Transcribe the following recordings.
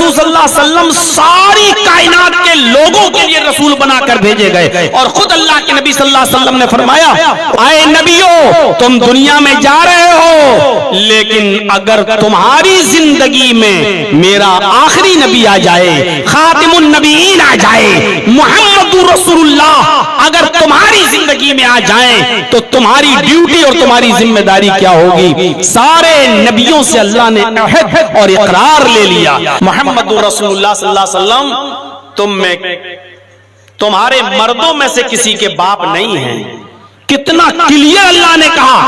रसूल सल्लल्लाहु अलैहि वसल्लम सारी कायनात के लोगों के लिए रसूल बनाकर भेजे गए। और खुद अल्लाह के नबी सल्लल्लाहु अलैहि वसल्लम ने फरमाया, आए नबियों, तुम दुनिया में जा रहे हो, लेकिन अगर तुम्हारी जिंदगी में मेरा आखिरी नबी आ जाए, खातिमुन नबीयीन आ जाए, मुहम्मदुर रसूलुल्लाह अगर तुम्हारी जिंदगी में आ जाए, तो तुम्हारी ड्यूटी और तुम्हारी जिम्मेदारी क्या होगी? सारे नबियों से अल्लाह ने अहद और इकरार ले लिया। मुहम्मदुर रसूलुल्लाह सल्लल्लाहु अलैहि वसल्लम तुम में, तुम्हारे मर्दों में से किसी के बाप नहीं है। कितना क्लियर अल्लाह ने कहा,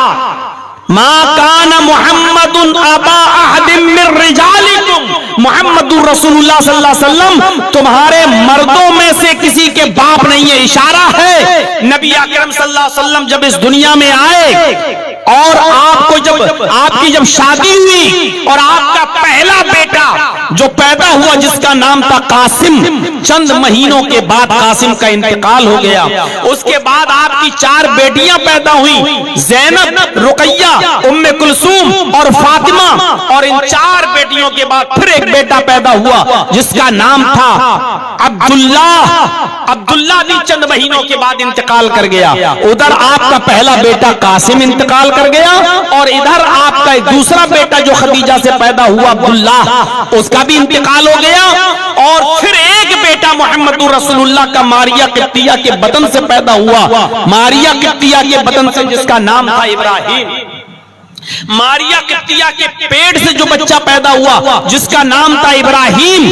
मा काना मुहम्मदुन अबा अहदिम मिन रिजालिकुम, मुहम्मदुर रसूलुल्लाह सल्लल्लाहु अलैहि वसल्लम तुम्हारे मर्दों में से किसी के बाप नहीं है। इशारा है नबी अकरम सल्लल्लाहु अलैहि वसल्लम जब इस दुनिया में आए और आपकी जब शादी हुई और आपका पहला बेटा जो पैदा हुआ जिसका नाम था कासिम, चंद महीनों के बाद कासिम का इंतकाल हो गया। उसके बाद आपकी 4 बेटियां पैदा हुई, ज़ैनब, रुकैया, उम्मे कुलसूम और फातिमा। और इन 4 बेटियों के बाद फिर एक बेटा पैदा हुआ जिसका नाम था अब्दुल्ला। अब्दुल्ला भी चंद महीनों के बाद इंतकाल कर गया। उधर आपका पहला बेटा कासिम इंतकाल कर गया और इधर आपका दूसरा बेटा जो खदीजा से पैदा हुआ अब्दुल्ला, उसका भी इंतकाल हो गया। और फिर एक बेटा मुहम्मदुर रसूलुल्लाह का मारिया किप्तिया के बदन से पैदा हुआ, मारिया किप्तिया के बदन से, जिसका नाम था इब्राहिम। मारिया किप्तिया के पेट से जो बच्चा पैदा हुआ जिसका नाम था इब्राहिम,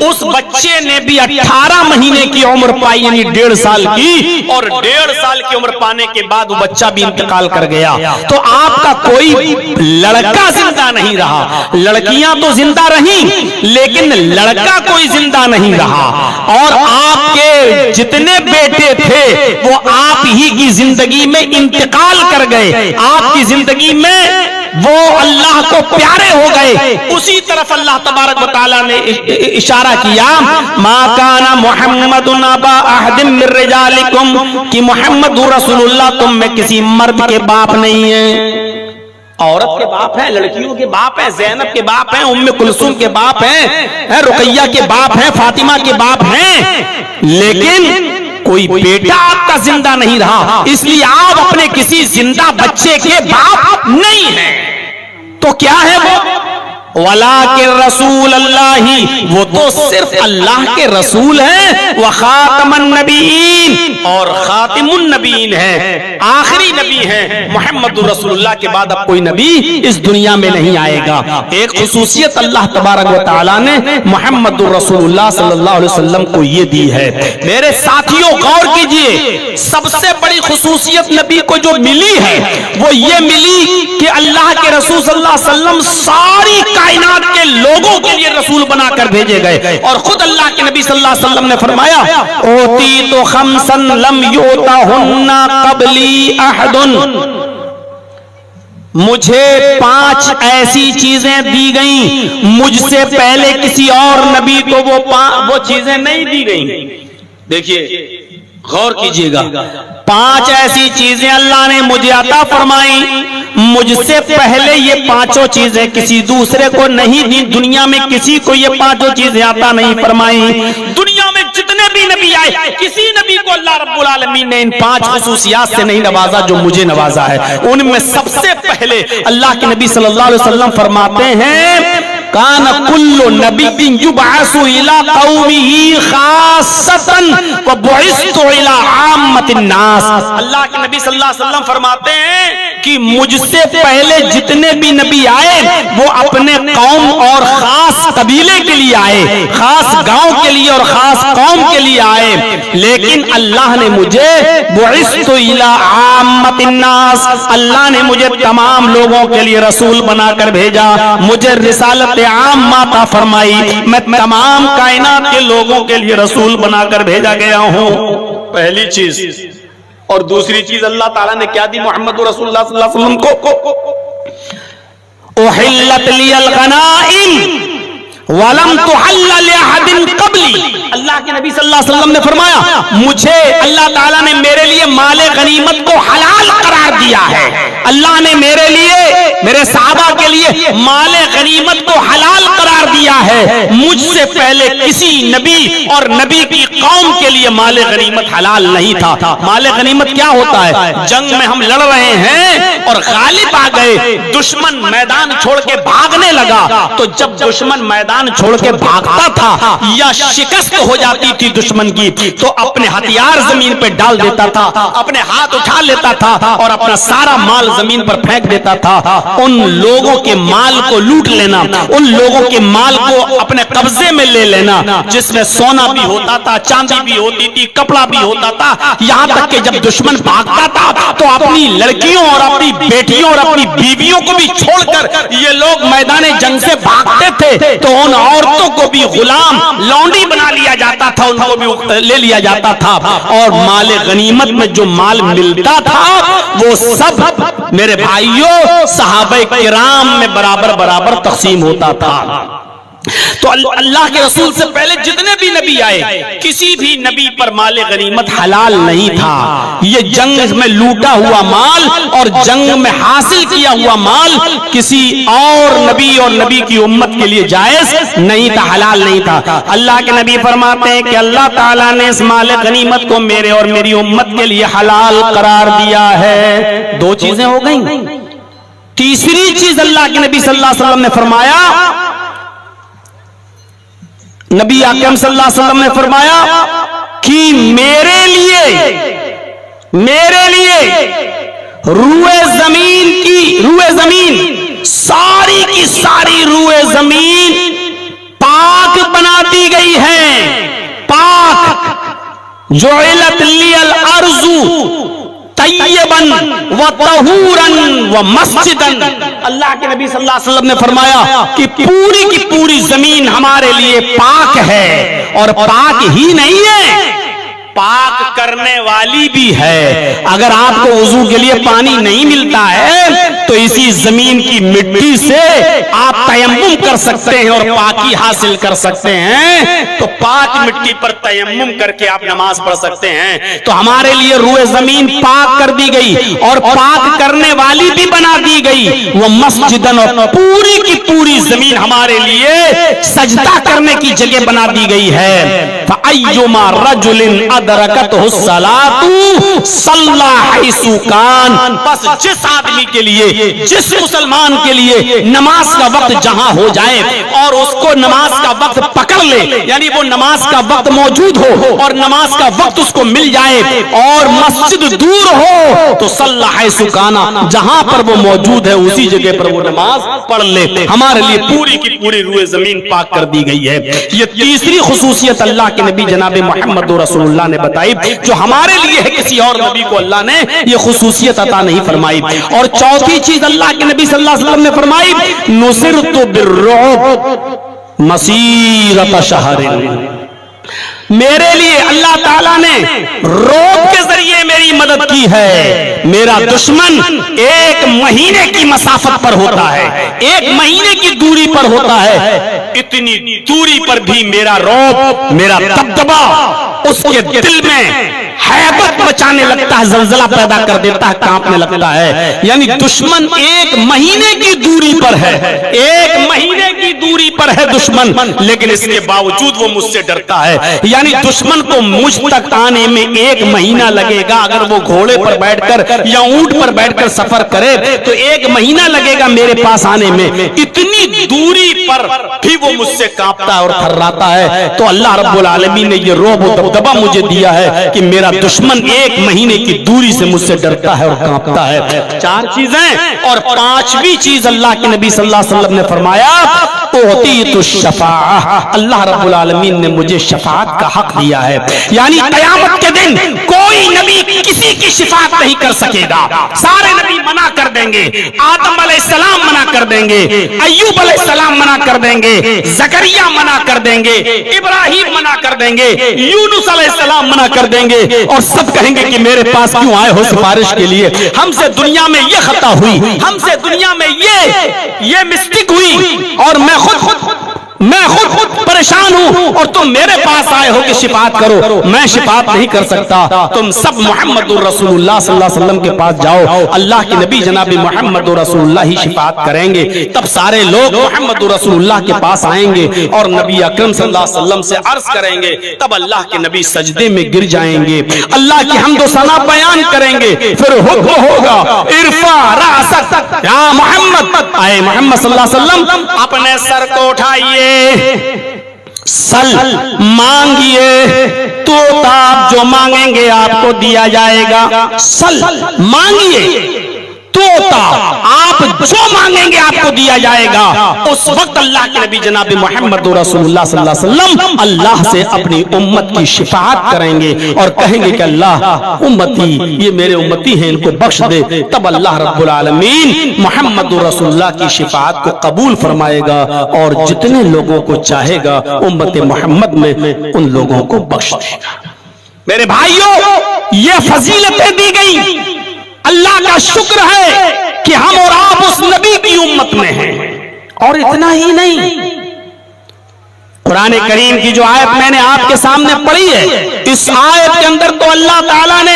उस बच्चे ने भी 18 महीने की उम्र पाई, यानी 1.5 साल की। और 1.5 साल की उम्र पाने के बाद वो बच्चा भी इंतकाल कर गया। तो आपका कोई लड़का जिंदा नहीं रहा। लड़कियां तो जिंदा रहीं, लेकिन लड़का कोई जिंदा नहीं रहा। और आपके जितने बेटे थे वो आप ही की जिंदगी में इंतकाल कर गए, आपकी जिंदगी में वो अल्लाह को प्यारे हो गए। उसी तरफ अल्लाह तबारक व तआला ने इशारा किया, मा काना मुहम्मदुन अबा अहदिम मिन रिजालिकुम, कि मुहम्मदुर रसूलुल्लाह तुम में किसी मर्द के बाप नहीं है। औरत के बाप है, लड़कियों के बाप है, ज़ैनब के बाप है, उम्मे कुलसूम के बाप है, रुकैया के बाप है, फातिमा के बाप हैं, लेकिन कोई बेटा आपका जिंदा नहीं रहा। इसलिए आप अपने किसी जिंदा बच्चे के बाप नहीं हैं। तो क्या है वो? वला के रसूल अल्लाही, वो तो सिर्फ अल्लाह के रसूल हैं। व खातमुन नबीयीन, और खातिमुन नबीयीन है, आखिरी नबी है। मुहम्मदुर रसूलुल्लाह के बाद अब कोई नबी इस दुनिया में नहीं आएगा। एक खुसूसियत अल्लाह तबारक व तआला ने मुहम्मदुर रसूलुल्लाह सल्लल्लाहु अलैहि वसल्लम को ये दी है। मेरे साथियों गौर कीजिए, सबसे बड़ी खुसूसियत नबी को जो मिली है वो ये मिली कि अल्लाह के रसूल सल्लल्लाहु अलैहि वसल्लम सारी कायनात के लोगों के लिए रसूल बनाकर भेजे गए। और खुद अल्लाह के नबी सल्लल्लाहु अलैहि वसल्लम ने फरमाया, ओती तो खमसन लम युताहुन्ना क़ब्ली अहदुन, मुझे 5 ऐसी चीजें दी गई, मुझसे पहले किसी और नबी को वो चीजें नहीं दी गई। देखिए गौर कीजिएगा, 5 ऐसी चीजें अल्लाह ने मुझे अता फरमाई, मुझसे पहले ये 5 चीजें किसी दूसरे को नहीं दी। दुनिया में किसी को ये 5 चीजें अता नहीं फरमाई। दुनिया में जितने भी नबी आए, किसी नबी को अल्लाह रब्बुल आलमीन ने इन 5 खुसूसियात से नहीं नवाजा जो मुझे नवाजा है। उनमें सबसे पहले अल्लाह के नबी सल्लल्लाहु अलैहि वसल्लम फरमाते हैं, काना कुल्लु नबिय्यिन युबअसु इला कौमिही खासतन व बुइस्तु इला आम्मतिन नास। अल्लाह के नबी सल्लल्लाहु अलैहि वसल्लम फरमाते हैं कि मुझसे पहले जितने भी नबी आए वो अपने कौम और खास कबीले के लिए आए, खास गांव के लिए और खास कौम के लिए आए। लेकिन अल्लाह ने मुझे बुइस्तु इला आम्मतिन नास, अल्लाह ने मुझे तमाम लोगों के लिए रसूल बनाकर भेजा। मुझे रिसालत आम माता फरमाई, मैं तमाम कायनात के लोगों के लिए रसूल बनाकर भेजा गया हूं। पहली चीज। और दूसरी चीज अल्लाह ताला ने क्या दी मुहम्मद रसूलुल्लाह सल्लल्लाहु अलैहि वसल्लम को? उहिल्लत लियल गनाइम वलम तुहल्ल लिअहदिन क़ब्ली। अल्लाह के नबी सल्लल्लाहु अलैहि वसल्लम ने फरमाया, मुझे अल्लाह ताला ने मेरे लिए माले गनीमत को हलाल करार दिया है। अल्लाह ने मेरे लिए मेरे सहाबा के लिए माले गनीमत को हलाल करार दिया है। मुझसे पहले किसी नबी और नबी की कौम के लिए माले गनीमत हलाल नहीं था। माले गनीमत क्या होता है? जंग में हम लड़ रहे हैं और गालिब आ गए, दुश्मन मैदान छोड़ के भागने लगा, तो जब दुश्मन मैदान छोड़ के भागता था या शिकस्त हो जाती थी दुश्मन की, तो अपने हथियार जमीन पे डाल देता था, अपने हाथ उठा लेता था और अपना सारा माल जमीन पर फेंक देता था। उन लोगों के माल को लूट लेना, उन लोगों के माल को अपने कब्जे में ले लेना, जिसमें सोना भी होता था, चांदी भी होती थी, कपड़ा भी होता था। यहां तक कि जब दुश्मन भागता था तो अपनी लड़कियों और अपनी बेटियों और अपनी बीवियों को भी छोड़कर ये लोग मैदान जंग से भागते थे, तो उन औरतों को भी गुलाम लौंडी बना लिया जाता था, उनको भी ले लिया जाता था। और माले गनीमत में जो माल मिलता था वो सब मेरे भाइयों सहाबा किराम में बराबर बराबर तकसीम होता था। तो अल्लाह के रसूल से पहले जितने भी नबी आए, किसी भी नबी पर माले गनीमत हलाल नहीं था। ये जंग में लूटा हुआ माल और जंग में हासिल किया हुआ माल किसी और नबी की उम्मत के लिए जायज नहीं था, हलाल नहीं था। अल्लाह के नबी फरमाते हैं कि अल्लाह ताला ने इस माले गनीमत को मेरे और मेरी उम्मत के लिए हलाल करार दिया है। दो चीजें हो गई। तीसरी चीज अल्लाह के नबी सल्लल्लाहु अलैहि वसल्लम ने फरमाया, नबी आकरम सल्लल्लाहु अलैहि वसल्लम ने फरमाया कि मेरे लिए रूए जमीन सारी की सारी रूए जमीन पाक बना दी गई है। पाक जुइलत लियल अर्जु तय्यबन व तहूरन व मस्जिदन। अल्लाह के नबी सल्लल्लाहु अलैहि वसल्लम ने फरमाया कि पूरी की पूरी जमीन हमारे लिए पाक है, और पाक ही नहीं है, पाक करने वाली भी है। अगर आपको वुजू के लिए पानी नहीं मिलता है तो इसी जमीन की मिट्टी से आप तयम्मुम कर सकते हैं और पाकी हासिल कर सकते हैं। तो पाक मिट्टी पर तयम्मुम करके आप नमाज पढ़ सकते हैं। तो हमारे लिए रूए जमीन पाक कर दी गई और पाक करने वाली भी बना दी गई। वो मस्जिदन, और पूरी की पूरी जमीन हमारे लिए सजदा करने की जगह बना दी गई है। फअय्युमा रजुलिन अदरकतहु सलातु सल्ला हैसु कान। बस जिस आदमी के लिए, जिस मुसलमान के लिए नमाज का वक्त जहां हो जाए और उसको नमाज का वक्त पकड़ ले, यानी वो नमाज का वक्त मौजूद हो और नमाज का वक्त उसको मिल जाए और मस्जिद दूर हो, तो सल्ला हैसु काना, जहां पर वो मौजूद है उसी जगह पर वो नमाज पढ़ ले। हमारे लिए पूरी की पूरी रूए जमीन पाक कर दी गई है। ये तीसरी खुसूसियत अल्लाह के नबी जनाब मोहम्मद रसूलुल्लाह ने बताई, जो हमारे लिए है, किसी और नबी को अल्लाह ने ये खुसूसियत अता नहीं फरमाई। और चौथी चीज अल्लाह के नबी सल्लल्लाहु अलैहि वसल्लम ने फरमाई, नुसिरतु बिर्रुब मसीरत शहरिन। मेरे लिए अल्लाह ताला ने रोब के जरिए मेरी मदद की है। मेरा दुश्मन 1 महीने की मसाफत पर होता है, 1 महीने की दूरी पर होता है। इतनी दूरी पर भी मेरा रोब, मेरा दबदबा उसके दिल में हैबत मचाने लगता है, जलजला पैदा कर देता है, कांपने लगता है। यानी दुश्मन 1 महीने की दूरी पर है, 1 महीने की दूरी पर है दुश्मन, लेकिन इसके बावजूद वो मुझसे डरता है। यानी दुश्मन को मुझ तक आने में 1 महीना लगेगा। अगर वो घोड़े पर बैठकर या ऊंट पर बैठकर सफर करे तो 1 महीना लगेगा मेरे पास आने में। इतनी दूरी पर भी वो मुझसे कांपता है और थर्राता है। तो अल्लाह रब्बुल आलमीन ने ये रोब और दबदबा मुझे दिया है कि मेरा दुश्मन 1 महीने की दूरी से मुझसे डरता है और कांपता है। 4 चीजें। और 5वीं चीज अल्लाह के नबी सल्लल्लाहु अलैहि वसल्लम ने फरमाया, उतीतु शफाअह, अल्लाह रब्बुल आलमीन ने मुझे शफाअत का हक दिया है। यानी क़यामत के दिन कोई नबी किसी की शफाअत नहीं कर सकेगा। सारे नबी मना कर देंगे। आदम अलैहिस्सलाम मना कर देंगे, अय्यूब अलैहिस्सलाम मना कर देंगे, जकरिया मना कर देंगे, इब्राहिम मना कर देंगे, यूनुस अलैहिस्सलाम मना कर देंगे, और सब कहेंगे कि मेरे पास क्यों आए हो सिफारिश के लिए। हमसे दुनिया में ये खता हुई, हमसे दुनिया में ये मिस्टेक हुई, और मैं खुद परेशान हूँ और तुम मेरे पास आए हो कि शिफात करो, मैं शिफात नहीं कर सकता, तुम सब मुहम्मदुर रसूलुल्लाह सल्लल्लाहु अलैहि वसल्लम के पास जाओ, अल्लाह के नबी जनाब मुहम्मदुर रसूलुल्लाह ही शिफात करेंगे। तब सारे लोग मुहम्मदुर रसूलुल्लाह के पास आएंगे और नबी अकरम सल्लल्लाहु अलैहि वसल्लम से अर्ज करेंगे। तब अल्लाह के नबी सजदे में गिर जाएंगे, अल्लाह की हम्द व सना बयान करेंगे, फिर हुक्म होगा इरफा रासक या मोहम्मद, आए मोहम्मद सल्लल्लाहु अलैहि वसल्लम अपने सर को उठाइए, सल मांगिए, तो आप जो मांगेंगे आपको दिया जाएगा। सल मांगिए, तो आप जो मांगेंगे आपको दिया जाएगा। उस वक्त अल्लाह के नबी जनाब मुहम्मद रसूलुल्लाह सल्लल्लाहु अलैहि वसल्लम अल्लाह से अपनी उम्मत की शिफाअत करेंगे और कहेंगे कि अल्लाह उम्मती, ये मेरे उम्मती हैं, इनको बख्श दे। तब अल्लाह रब्बुल आलमीन मुहम्मद रसूलुल्लाह की शिफाअत को कबूल फरमाएगा और जितने लोगों को चाहेगा उम्मत मोहम्मद में उन लोगों को बख्श देगा। मेरे भाइयों, ये फजीलतें दी गई, अल्लाह का शुक्र है कि हम और आप उस नबी की उम्मत में हैं। और इतना ही नहीं, कुरान करीम की जो आयत मैंने आपके सामने पढ़ी है, इस आयत के अंदर तो अल्लाह ताला ने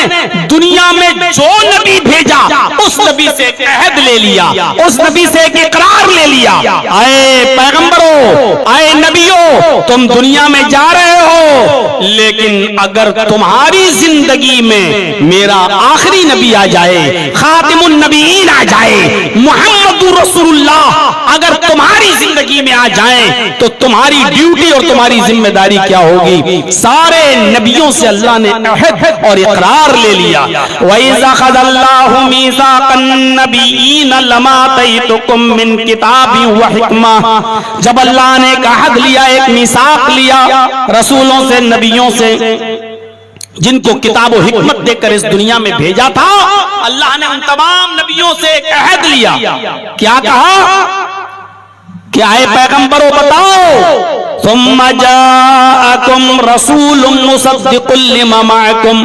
दुनिया में जो नबी भेजा उस नबी से एक अहद ले लिया, उस नबी से एक इकरार ले लिया। आए पैगंबरों, आए नबियों, तुम दुनिया में जा रहे हो, लेकिन अगर तुम्हारी जिंदगी में मेरा आखिरी नबी आ जाए, खातिमुन नबीयीन आ जाए, मुहम्मदुर रसूलुल्लाह अगर तुम्हारी जिंदगी में आ जाए तो तुम्हारी ड्यूटी और तुम्हारी जिम्मेदारी क्या होगी? सारे नबियों से अल्लाह ने अहद और इकरार ले लिया। वइज़ा ख़ज़ल्लाहु मीज़ाक़न नबिय्यीन लमा आतैतुकुम मिन किताबि व हिकमा, जब अल्लाह ने एक अहद लिया, एक मीसाक लिया रसूलों से, नबियों से, जिनको किताब और हिकमत देकर इस दुनिया में भेजा था, अल्लाह ने उन तमाम नबियों से एक अहद लिया। क्या कहा? क्या है पैगंबरों, बताओ, सुम्मा जाअकुम रसूलुम मुसद्दिकुल लिमा माअकुम,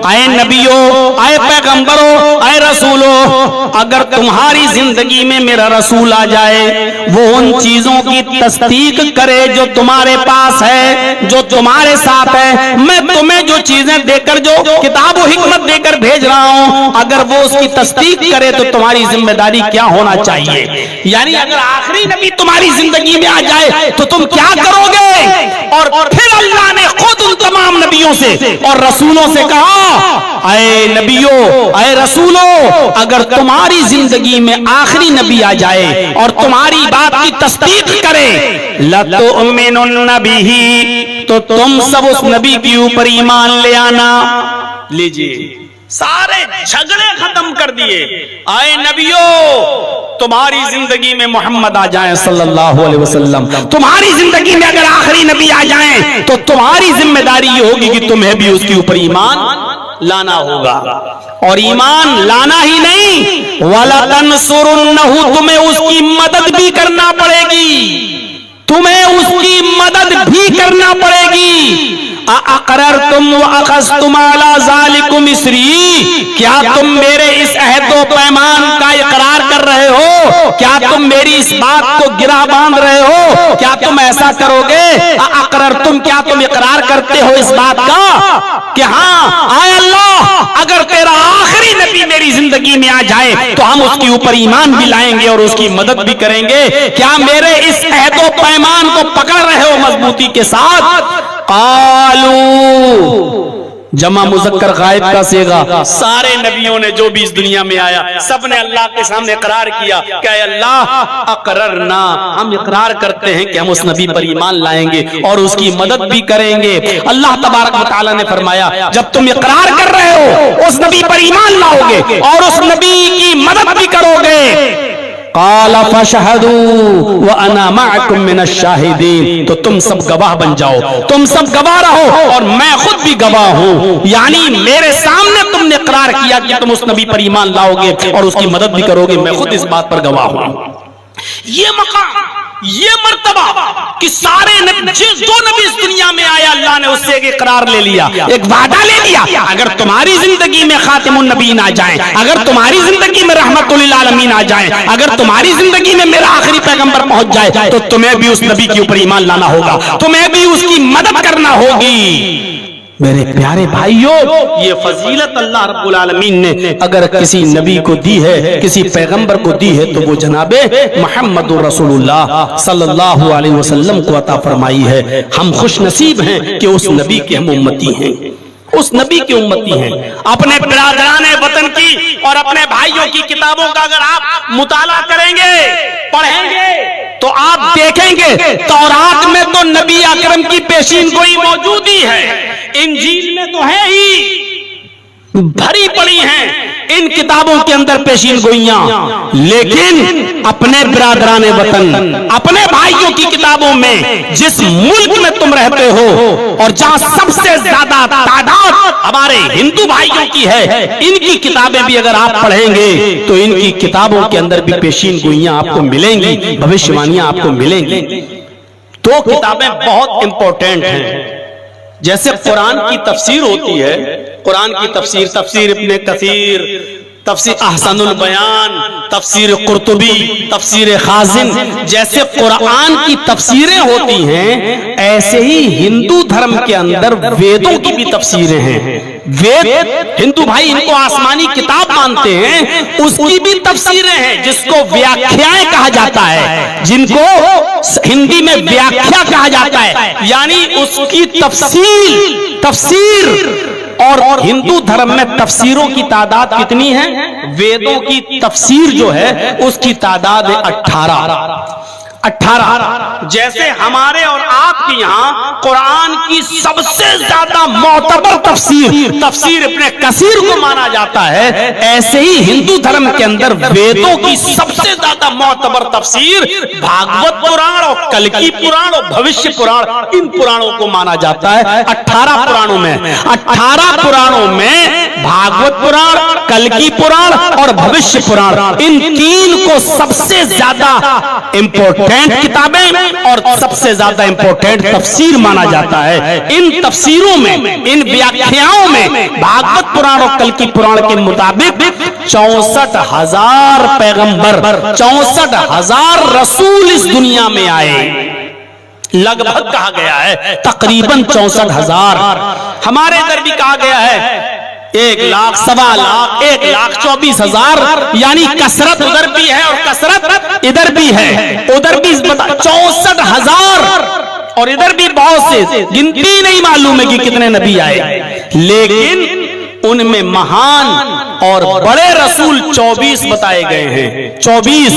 आए नबियों, आए पैगंबरों, आए रसूलों, अगर तुम्हारी जिंदगी में मेरा रसूल आ जाए, वो उन चीजों की तस्दीक करे जो तुम्हारे पास है, जो तुम्हारे साथ है। मैं तुम्हें जो चीजें देकर, जो किताब और हिकमत देकर भेज रहा हूं, अगर वो उसकी तस्दीक करे तो तुम्हारी जिम्मेदारी क्या होना चाहिए? यानी अगर आखिरी नबी तुम्हारी जिंदगी में आ जाए तो तुम क्या करोगे? और फिर अल्लाह ने खुद उन तमाम नबियों से और रसूलों से कहा, आए नबियों, आए रसूलों, अगर तुम्हारी जिंदगी में आखिरी नबी आ जाए और तुम्हारी बात की तस्दीक करे, लतुमिनुन्न बिही, तो तुम सब उस नबी के ऊपर ईमान ले आना। लीजिए, सारे झगड़े खत्म कर दिए। आए नबियों, तुम्हारी जिंदगी में मोहम्मद आ जाएं सल्लल्लाहु अलैहि वसल्लम, तुम्हारी जिंदगी में अगर आखिरी नबी आ जाएं तो तुम्हारी जिम्मेदारी ये होगी कि तुम्हें भी उसके ऊपर ईमान लाना होगा। और ईमान लाना ही नहीं, वला तंसुरुन्नहु, तुम्हें उसकी मदद भी करना पड़ेगी, तुम्हें उसकी मदद भी करना पड़ेगी। अक़ररतुम व अख़ज़्तुम अला ज़ालिकुम इसरी, क्या तुम मेरे इस अहद व पैमान का इकरार कर रहे हो? क्या तुम मेरी इस बात को गिरा बांध रहे हो? क्या तुम ऐसा करोगे? अक़ररतुम, क्या तुम इकरार करते हो इस बात का कि हाँ, आए अल्लाह, अगर तेरा आखिरी नबी मेरी जिंदगी में आ जाए तो हम उसके ऊपर ईमान भी लाएंगे और उसकी मदद भी करेंगे? क्या मेरे इस अहद व पैमान को पकड़ रहे हो मजबूती के साथ? कालू, जमा मुज़क्कर गायब का सेगा, सारे नबियों ने जो भी इस दुनिया में आया, सब ने अल्लाह के सामने इकरार किया कि अल्लाह अक़ररना, हम इकरार करते हैं कि हम उस नबी पर ईमान लाएंगे और उसकी मदद भी करेंगे। अल्लाह तबारक व तआला ने फरमाया, जब तुम इकरार कर रहे हो, उस नबी पर ईमान लाओगे और उस नबी की मदद भी करोगे, क़ाला फ़शहदू व अना मअकुम मिनश शाहिदीन, तो तुम सब गवाह बन जाओ, तुम सब गवाह रहो और मैं खुद भी गवाह हूं। यानी मेरे सामने तुमने इकरार किया कि तुम उस नबी पर ईमान लाओगे और उसकी मदद भी करोगे, मैं खुद इस बात पर गवाह हूं। ये मकाम ये मर्तबा कि सारे जो नबी इस दुनिया में आया अल्लाह ने उससे एक इकरार ले लिया, एक वादा ले लिया, अगर तुम्हारी जिंदगी में खातिमुन नबीन आ जाए, अगर तुम्हारी जिंदगी में रहमतुल लिल आलमीन आ जाए, अगर तुम्हारी जिंदगी में मेरा आखिरी पैगंबर पहुंच जाए, तो तुम्हें भी उस नबी के ऊपर ईमान लाना होगा, तुम्हें भी उसकी मदद करना होगी। मेरे प्यारे भाइयों, ये फजीलत अल्लाह रब्बुल आलमीन ने अगर किसी नबी को दी है, किसी पैगंबर को दी है, तो वो जनाबे मुहम्मदुर रसूलुल्लाह सल्लल्लाहु अलैहि वसल्लम को अता फरमाई है। हम खुश नसीब हैं कि उस नबी के हम उम्मती हैं, उस नबी के उम्मती हैं। अपने बिरादरान वतन की और अपने भाइयों की किताबों का अगर आप मुताला करेंगे, पढ़ेंगे, तो आप देखेंगे तौरात में तो नबी अकरम की पेशीन गोई मौजूद ही है, इंजील में तो है ही, भरी पड़ी हैं इन किताबों के अंदर पेशीन गोइयां, लेकिन अपने बिरादरान वतन, अपने भाइयों की किताबों में, जिस मुल्क में तुम रहते हो और जहां सबसे ज्यादा तादाद हमारे हिंदू भाइयों की है, इनकी किताबें भी अगर आप पढ़ेंगे तो इनकी किताबों के अंदर भी पेशीन गोइयां आपको मिलेंगी, भविष्यवाणियां आपको मिलेंगी। तो किताबें बहुत इंपॉर्टेंट हैं। जैसे कुरान की तफसीर होती है, कुरान की तफसीर, तफसीर इब्ने कसीर, तफसीर अहसनुल बयान, तफसीर कुर्तुबी, तफसीर खाजिन, जैसे कुरान की तफसीरें होती हैं, ऐसे ही हिंदू धर्म के अंदर वेदों की भी तफसीरें हैं। वेद हिंदू भाई इनको आसमानी किताब मानते हैं, उसकी भी तफसीरें हैं, जिसको व्याख्याएं कहा जाता है, जिनको हिंदी में व्याख्या कहा जाता है, यानी उसकी तफसीर। और हिंदू धर्म में तफसीरों की तादाद कितनी है? वेदों की तफसीर जो है उसकी तादाद है 18। जैसे हमारे और आपके यहाँ कुरान की सबसे ज्यादा मोतबर तफसीर इब्ने कसीर को माना जाता है, ऐसे ही हिंदू धर्म के अंदर वेदों की सबसे ज्यादा मोतबर तफसीर भागवत पुराण और कल्कि पुराण और भविष्य पुराण, इन पुराणों को माना जाता है। 18 पुराणों में भागवत पुराण, कल्कि पुराण और भविष्य पुराण, इन तीन को सबसे ज्यादा इंपॉर्टेंट किताबें और सबसे ज्यादा इंपॉर्टेंट तफसीर माना जाता है। इन तफसीरों में, इन व्याख्याओं में भागवत पुराण और कल्कि पुराण के मुताबिक 64,000 पैगंबर, 64,000 रसूल इस दुनिया में आए। लगभग कहा गया है तकरीबन 64,000। हमारे इधर भी कहा गया है 1 लाख, 1.25 लाख, 1,24,000, यानी कसरत उधर भी है और कसरत इधर भी है। उधर भी 64,000 और इधर भी बहुत से, गिनती नहीं मालूम है कि कितने नबी आए, लेकिन उनमें महान और बड़े रसूल 24 बताए गए हैं। 24।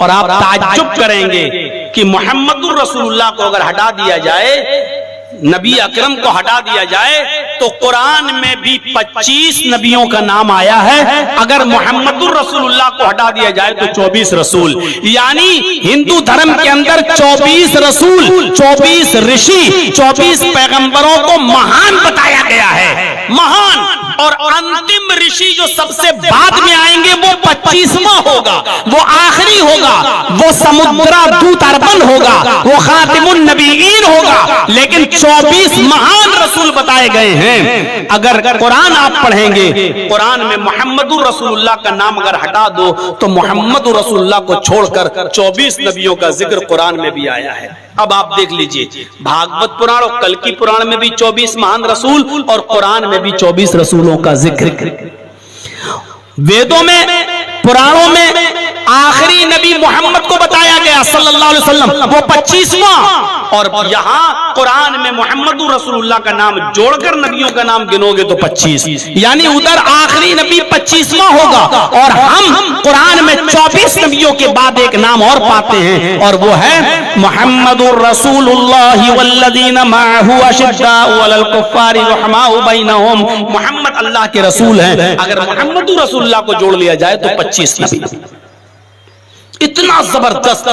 और आप ताज्जुब करेंगे कि मुहम्मदुर रसूलुल्लाह को अगर हटा दिया जाए, नबी अकरम को हटा दिया जाए, तो कुरान में भी 25 नबियों का नाम आया है। अगर मुहम्मदुर रसूलुल्लाह को हटा दिया जाए तो 24 रसूल, यानी हिंदू धर्म के अंदर 24 रसूल, 24 ऋषि, 24 पैगंबरों को महान बताया गया है, महान। और अंतिम ऋषि जो सबसे बाद में आएंगे वो 25वां होगा, वो आखिरी होगा, वो समुद्रादूत अर्बन होगा, वो खातिमुन नबीयीन होगा, लेकिन 24 महान रसूल बताए गए हैं। अगर कुरान आप पढ़ेंगे, कुरान में मुहम्मदुर रसूलुल्लाह का नाम अगर हटा दो तो मुहम्मदुर रसूलुल्लाह को छोड़कर 24 नबियों का जिक्र कुरान में भी आया है। अब आप देख लीजिए, भागवत पुराण और कल्कि पुराण में भी 24 महान रसूल और कुरान में भी 24 रसूलों का जिक्र। वेदों में, पुराणों में आखिरी नबी मोहम्मद को बताया गया सल्लल्लाहु अलैहि वसल्लम, वो 25वां। और यहाँ कुरान में मुहम्मदुर रसूलुल्लाह का नाम जोड़कर नबियों का नाम गिनोगे तो 25, यानी उधर आखिरी नबी 25वां होगा। और हम कुरान में 24 नबियों के बाद एक नाम और पाते हैं, और वो है मुहम्मदुर रसूलुल्लाह वल्लज़ीना माअहू अशिद्दाउ अलल कुफ्फारि रुहमाउ बैनहुम। मुहम्मद अल्लाह के रसूल हैं। अगर मुहम्मदुर रसूलुल्लाह को जोड़ लिया जाए तो 25 नबी। इतना जबरदस्त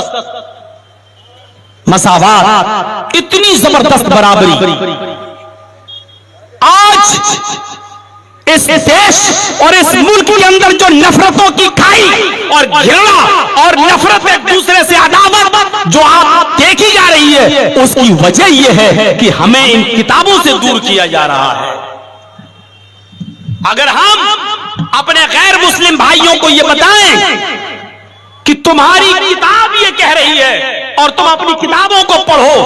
मसावात, इतनी जबरदस्त बराबरी। आज इस देश और इस मुल्क के अंदर जो नफरतों की खाई और घृणा और नफरत एक दूसरे से अदावत जो आप देखी जा रही है, उसकी वजह यह है कि हमें इन किताबों से दूर किया जा रहा है। अगर हम अपने गैर मुस्लिम भाइयों को यह बताएं कि तुम्हारी किताब ये कह रही है और तुम अपनी किताबों को पढ़ो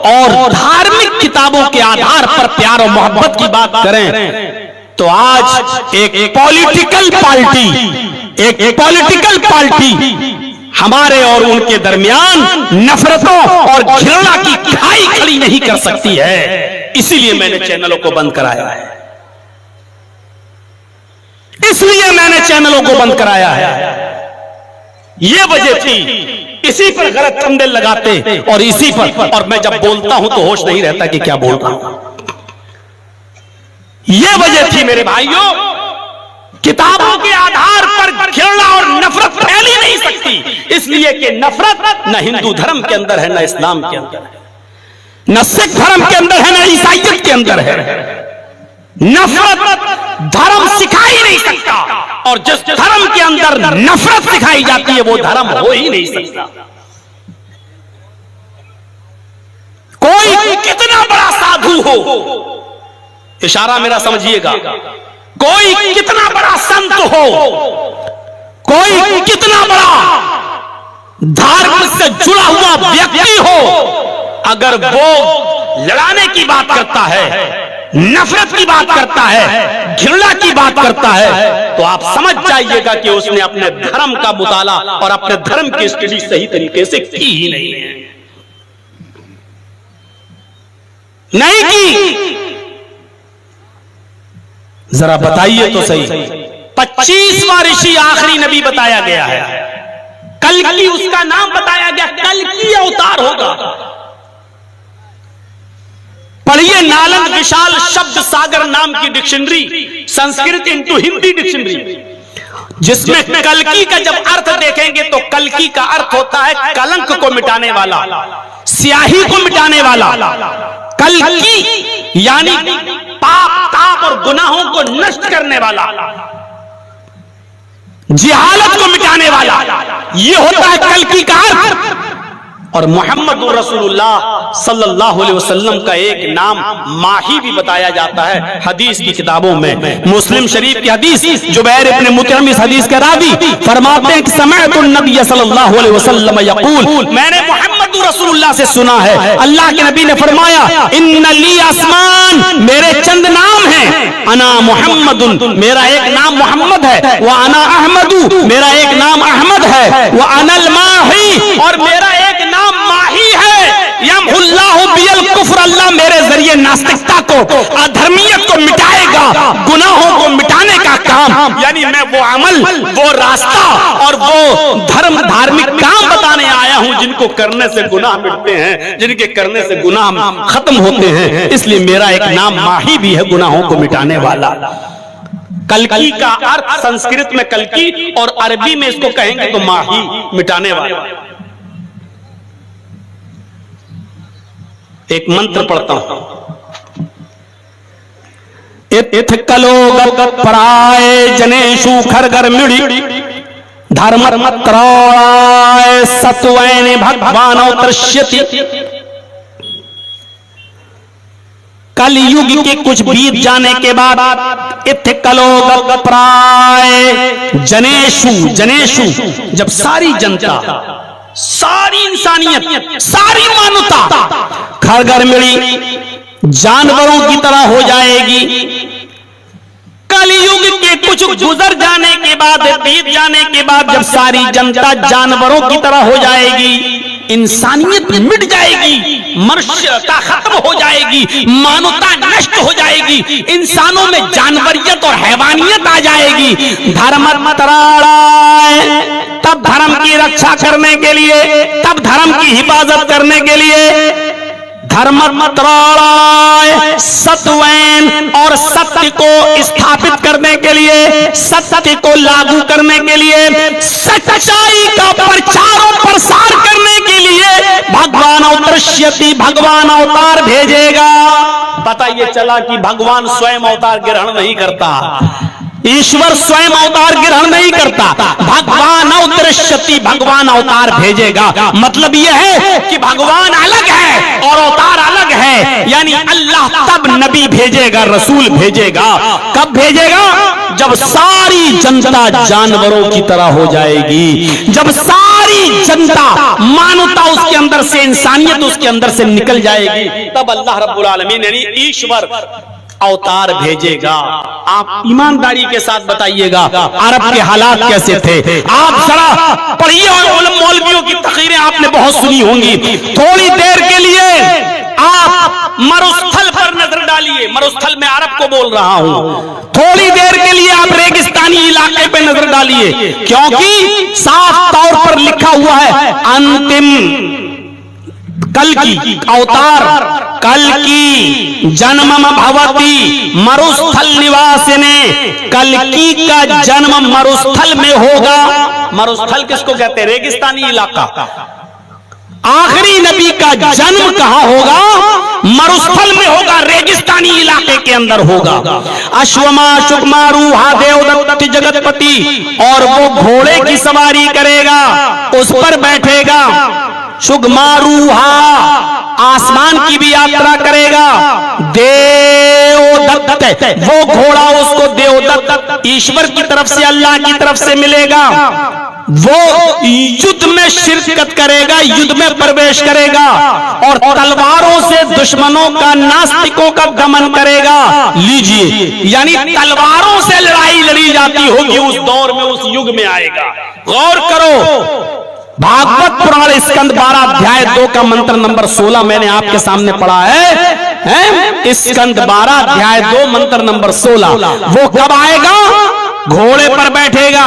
और धार्मिक किताबों के आधार पर प्यार और मोहब्बत की बात करें, तो आज एक पॉलिटिकल पार्टी हमारे और उनके दरमियान नफरतों और घृणा की खाई खड़ी नहीं कर सकती है। इसीलिए मैंने चैनलों को बंद कराया है, इसलिए मैंने चैनलों को बंद कराया है। यह वजह थी, इसी पर गलत थंबनेल लगाते और इसी पर, और मैं जब बोलता हूं तो होश नहीं रहता कि क्या बोल रहा हूं। यह वजह थी मेरे भाइयों, किताबों के आधार पर घृणा और नफरत फैली नहीं सकती, इसलिए कि नफरत न हिंदू धर्म के अंदर है, न इस्लाम के अंदर है, न सिख धर्म के अंदर है, न ईसाईयत के अंदर है। नफरत धर्म सिखा ही नहीं सकता, और जिस धर्म के अंदर नफरत सिखाई जाती है वो धर्म हो ही नहीं सकता। कोई कितना बड़ा साधु हो, इशारा मेरा समझिएगा, कोई कितना बड़ा संत हो, कोई कितना बड़ा धार्मिक से जुड़ा हुआ व्यक्ति हो, अगर वो लड़ाने की बात करता है, नफरत की बात करता है, घृणा की बात करता है, तो आप समझ जाइएगा कि उसने अपने धर्म का मुताला और अपने धर्म की स्टडी सही तरीके से की ही नहीं है, नहीं की। जरा बताइए तो सही, 25वां ऋषि आखिरी नबी बताया गया है, कल्कि उसका नाम बताया गया, कल्कि अवतार होगा। पढ़िए नालंद विशाल शब्द सागर नाम की dictionary, Sanskrit into Hindi dictionary, जिसमें कल्कि का जब अर्थ देखेंगे तो कल्कि का अर्थ होता है कलंक को मिटाने वाला, स्याही को मिटाने वाला। कल्कि यानी पाप ताप और गुनाहों को नष्ट करने वाला, जिहालत को मिटाने वाला, यह होता है कल्कि का अर्थ। और मोहम्मद रसूलुल्लाह सल्लल्लाहु अलैहि वसल्लम का एक नाम माही भी बताया जाता है हदीस की किताबों में। मुस्लिम शरीफ की हदीस, जुबैर इब्न मुतइम इस हदीस के रावी फरमाते हैं कि समअतु नबी सल्लल्लाहु अलैहि वसल्लम यक़ूल, मैंने मोहम्मद रसूलुल्लाह से सुना है, अल्लाह के नबी ने फरमाया, इन्ना ली आसमान, मेरे चंद नाम हैं, अना मुहम्मदुन, मेरा एक नाम मोहम्मद है, व अना अहमदु, मेरा एक नाम अहमद है, व अनल माही, और मेरा एक नाम माही है, यमहुल्लाहु बियल कुफ्र, अल्लाह मेरे जरिए नास्तिकता को, अधर्मियत को मिटाएगा, गुनाहों को मिटाने का काम, यानी मैं वो अमल, वो रास्ता और वो धर्म धार्मिक काम बताने आया हूं जिनको करने से गुनाह मिटते हैं, जिनके करने से गुनाह खत्म होते हैं। इसलिए मेरा एक नाम माही भी है, गुनाहों को मिटाने वाला। कल्कि का अर्थ संस्कृत में कल्कि और अरबी में इसको कहेंगे तो माही, मिटाने वाला। एक मंत्र पढ़ता हूं, इथ कलोग पराय जनेषु खरगर मिड़ी धर्मत्राय सत्वैन भगवानो दृश्यति। कलयुग के कुछ बीत जाने के बाद इथ कलोग प्राय जनेषु, जनेषु जब सारी जनता, सारी इंसानियत, सारी मानवता खरगर मिली जानवरों की तरह हो जाएगी। कलयुग के कुछ गुजर जाने के बाद, बीत जाने के बाद जब सारी जनता जानवरों की तरह हो जाएगी, इंसानियत मिट जाएगी, मनुष्यता खत्म हो जाएगी, मानवता नष्ट हो जाएगी, इंसानों में जानवरियत और हैवानियत आ जाएगी। धर्मत्राणाय, तब धर्म की रक्षा करने के लिए, तब धर्म की हिफाजत करने के लिए धर्मत्राणाय सत्वैन, और सत्य को स्थापित करने के लिए, सत्य को लागू करने के लिए, सच्चाई का प्रचार और प्रसार करने के लिए भगवान अवतरिष्यति, भगवान अवतार भेजेगा। पता ये चला कि भगवान स्वयं अवतार ग्रहण नहीं करता, ईश्वर स्वयं अवतार ग्रहण नहीं करता, भगवान अवतरिष्यति, भगवान अवतार भेजेगा। मतलब यह है कि भगवान अलग है और अवतार अलग है, यानी अल्लाह तब नबी भेजेगा, रसूल भेजेगा। कब भेजेगा? जब सारी जनता जानवरों की तरह हो जाएगी, जब सारी जनता, मानवता उसके अंदर से, इंसानियत उसके अंदर से निकल जाएगी, तब अल्लाह रब्बुल आलमीन यानी ईश्वर अवतार भेजेगा। आप ईमानदारी के साथ बताइएगा अरब के हालात कैसे थे। आप जरा पढ़िए, और मौलवियों की तकरीरें आपने बहुत सुनी होंगी। थोड़ी देर के लिए आप मरुस्थल पर नजर डालिए, मरुस्थल में अरब को बोल रहा हूं। थोड़ी देर के लिए आप रेगिस्तानी इलाके पे नजर डालिए, क्योंकि साफ तौर पर लिखा हुआ है अंतिम कल की अवतार, कल की जन्म भवती मरुस्थल निवासिने, कल की का जन्म मरुस्थल में होगा। मरुस्थल किसको कहते हैं? रेगिस्तानी इलाका। आखिरी नबी का जन्म कहां होगा? मरुस्थल में होगा, रेगिस्तानी इलाके के अंदर होगा। अश्वमा शुकमारू हा देवदत्त जगतपति, और वो घोड़े की सवारी करेगा, उस पर बैठेगा। शुगमारूहा, आसमान की भी यात्रा करेगा। देवदत्त, वो घोड़ा उसको देवदत्त ईश्वर की तरफ से, अल्लाह की तरफ से मिलेगा। वो युद्ध में शिरकत करेगा, युद्ध में प्रवेश करेगा, और तलवारों से दुश्मनों का, नास्तिकों का दमन करेगा। लीजिए, यानी तलवारों से लड़ाई लड़ी जाती होगी उस दौर में, उस युग में आएगा। गौर करो, भागवत पुराण स्कंद 12 अध्याय 2 का मंत्र नंबर 16 मैंने आपके सामने पढ़ा है। स्कंद 12 अध्याय 2 मंत्र नंबर 16। वो कब आएगा? घोड़े पर बैठेगा,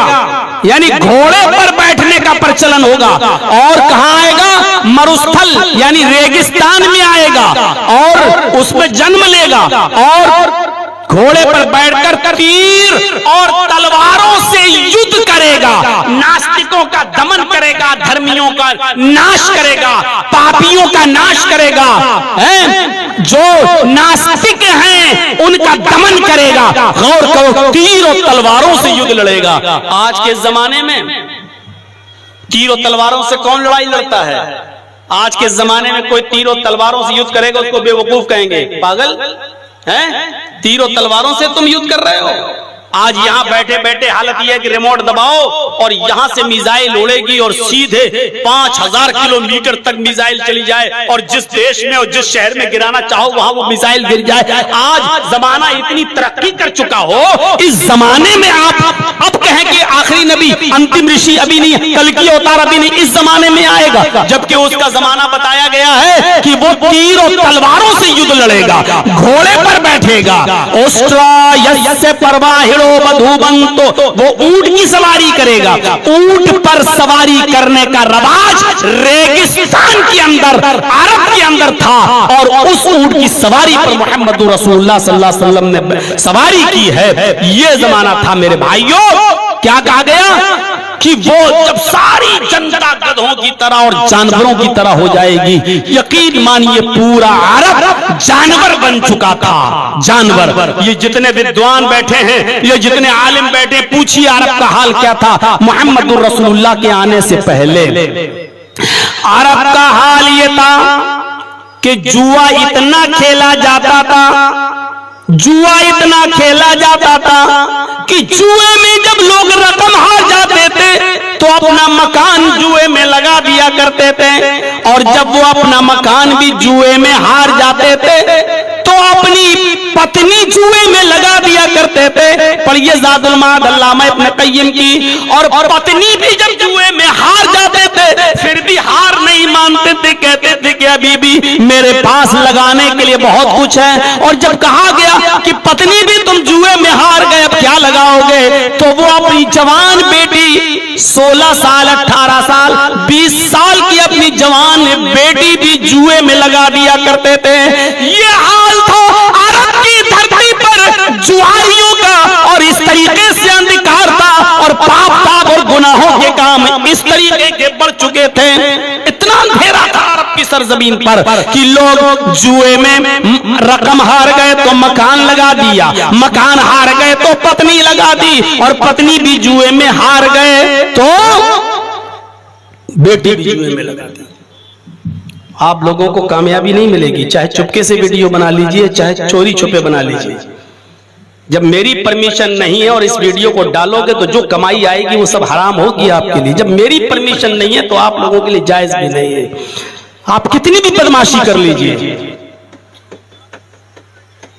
यानी घोड़े पर बैठने का प्रचलन होगा। और कहां आएगा? मरुस्थल यानी रेगिस्तान में आएगा, और उसमें जन्म लेगा, और घोड़े पर बैठकर तीर और तलवारों से युद्ध करेगा, नास्तिकों का दमन करेगा, धर्मियों का नाश करेगा, पापियों का नाश करेगा, जो नास्तिक हैं उनका दमन करेगा। गौर करो, तीर और तलवारों से युद्ध लड़ेगा। आज के जमाने में तीर और तलवारों से कौन लड़ाई लड़ता है? आज के जमाने में कोई तीर और तलवारों से युद्ध करेगा उसको बेवकूफ कहेंगे, पागल है। तीरों तलवारों से तुम युद्ध कर रहे हो। आज यहां बैठे बैठे हालत यह है कि रिमोट दबाओ और यहां से मिसाइल उड़ेगी और सीधे 5000 किलोमीटर तक मिसाइल चली जाए, और जिस देश में और जिस शहर में गिराना चाहो वहां वो मिसाइल गिर जाए। आज जमाना इतनी तरक्की कर चुका हो, इस जमाने में आप अब कहें कि आखिरी नबी, अंतिम ऋषि अभी नहीं, कल की अवतार अभी नहीं, इस जमाने में आएगा, जबकि उसका जमाना बताया गया है कि वो तीर और तलवारों से युद्ध लड़ेगा, घोड़े पर बैठेगा। बधूबंतो, वो ऊंट की सवारी करेगा। ऊंट पर सवारी करने का रवाज रेगिस्तान के अंदर, अरब के अंदर था, और उस ऊंट की सवारी पर मोहम्मद रसूलुल्लाह सल्लल्लाहु अलैहि वसल्लम ने सवारी की है। ये जमाना था मेरे भाइयों। क्या कहा गया कि वो जब सारी जनता गधों की तरह और जानवरों की तरह हो जाएगी, यकीन मानिए पूरा अरब जानवर बन चुका था। जानवर, ये जितने विद्वान बैठे हैं, ये जितने आलिम बैठे, पूछिए अरब का हाल क्या था मोहम्मद रसूलुल्लाह के आने से पहले। अरब का हाल ये था कि जुआ इतना खेला जाता था, जुआ इतना खेला जाता था कि जुए में जब लोग रकम हार जाते थे तो अपना मकान जुए में लगा दिया करते थे, और जब वो अपना मकान भी जुए में हार जाते थे तो अपनी पत्नी जुए में लगा दिया करते थे। पढ़िए ज़ादुल माद अल्लामा इब्न क़य्यिम की। और पत्नी भी जब जुए में हार जाते थे फिर भी हार नहीं मानते थे, कहते थे कि अभी भी मेरे पास लगाने के लिए बहुत कुछ है। और जब कहा गया कि पत्नी भी तुम जुए में हार गए, अब क्या लगाओगे, तो वो अपनी जवान बेटी 16 साल 18 साल 20 साल की अपनी जवान बेटी भी जुए में लगा दिया करते थे। ये हाल था अरब की धरती पर जुआरियों का, और इस तरीके से अंधकार था, और पाप और गुनाहों के काम इस तरीके के बढ़ चुके थे। इतना अंधेरा था अरब की सरजमीन पर कि लोग जुए में रकम हार गए तो मकान लगा दिया, मकान हार गए तो पत्नी लगा दी, और पत्नी भी जुए में हार गए तो बेटी भी जुए में लगा दी। आप लोगों को कामयाबी नहीं मिलेगी, चाहे चुपके से वीडियो बना लीजिए, चाहे चोरी छुपे बना लीजिए। जब मेरी परमिशन नहीं है और इस वीडियो को डालोगे तो जो कमाई आएगी वो सब हराम होगी आपके लिए। जब मेरी परमिशन नहीं है तो आप लोगों के लिए जायज भी नहीं है। आप कितनी भी बदमाशी कर लीजिए,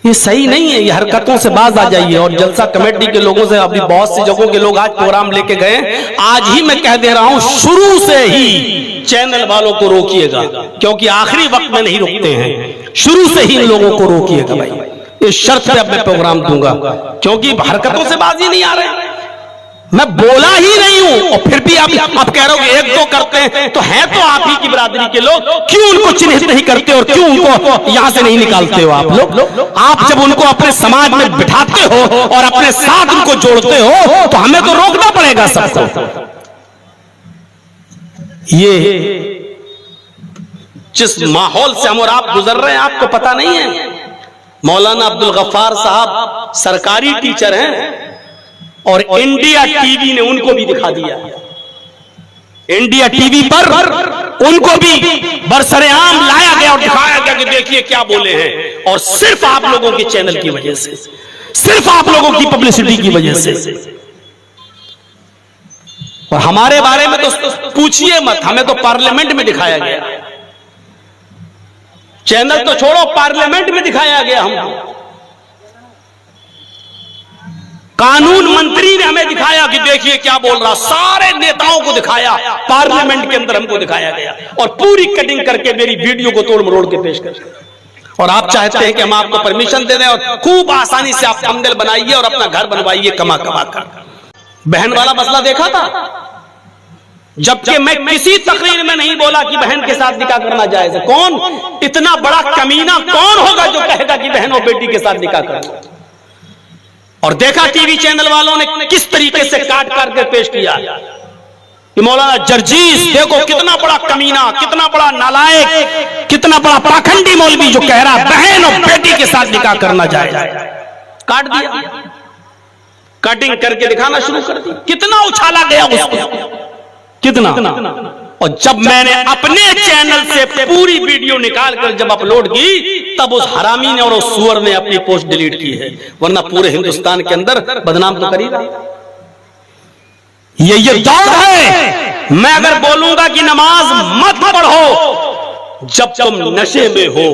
ये सही नहीं है। ये हरकतों से बाज आ जाइए। और जलसा कमेटी के लोगों से, अभी बहुत सी जगहों के लोग आज प्रोग्राम लेके गए, आज ही मैं कह दे रहा हूं, शुरू से ही चैनल वालों को रोकिएगा, क्योंकि आखिरी वक्त में नहीं रोकते हैं, शुरू से ही इन लोगों को रोकिएगा भाई। इस शर्त पे अब मैं प्रोग्राम दूंगा, क्योंकि हरकतों से बाजी नहीं आ रहे। मैं बोला ही नहीं हूं और फिर भी आप कह रहे हो एक दो करते हैं, तो है तो आप ही की बिरादरी के लोग, क्यों उनको चिन्हित नहीं करते और क्यों उनको यहां से नहीं निकालते हो आप लोग? आप जब उनको अपने समाज में बिठाते हो और अपने साथ उनको जोड़ते हो तो हमें तो रोकना पड़ेगा सबको। ये जिस माहौल से हम और आप गुजर रहे हैं आपको पता नहीं है। मौलाना अब्दुल गफ्फार साहब सरकारी टीचर हैं और इंडिया टीवी ने उनको भी दिखा दिया। इंडिया टीवी पर उनको भी बरसरेआम लाया गया और दिखाया गया कि देखिए क्या बोले हैं, और सिर्फ आप लोगों के चैनल की वजह से, सिर्फ आप लोगों की पब्लिसिटी की वजह से। और हमारे बारे में तो पूछिए मत, हमें तो पार्लियामेंट में दिखाया गया। चैनल तो छोड़ो, पार्लियामेंट में दिखाया गया। हमको कानून मंत्री ने हमें दिखाया कि देखिए क्या बोल रहा, सारे नेताओं को दिखाया, पार्लियामेंट के अंदर हमको दिखाया गया, और पूरी कटिंग करके मेरी वीडियो को तोड़ मरोड़ के पेश कर। और आप चाहते हैं कि हम आपको परमिशन दे दें और खूब आसानी से आप थंबनेल बनाइए और अपना घर बनवाइए कमा कमा कर। बहन वाला मसला देखा था, जबकि मैं किसी तकरीर में नहीं बोला कि बहन के साथ निकाह करना जायज है। कौन इतना बड़ा कमीना कौन होगा जो कहेगा कि बहन और बेटी के साथ निकाह करना? और देखा टीवी चैनल वालों ने किस तरीके से काट काट कर पेश किया कि मौलाना जर्जीस देखो कितना बड़ा कमीना, कितना बड़ा नालायक, कितना बड़ा पाखंडी मौलवी जो कह रहा बहन और बेटी के साथ निकाह करना जायज। काट दिया, कटिंग करके दिखाना शुरू कर दी। कितना उछाला गया उसको, कितना। और जब मैंने अपने चैनल से पूरी वीडियो निकाल कर जब अपलोड की, तब उस हरामी ने और उस सुअर ने अपनी पोस्ट डिलीट की है, वरना पूरे हिंदुस्तान के अंदर बदनाम तो कर ही रहा। ये दौर है। मैं अगर बोलूंगा कि नमाज मत पढ़ो जब तुम नशे में हो,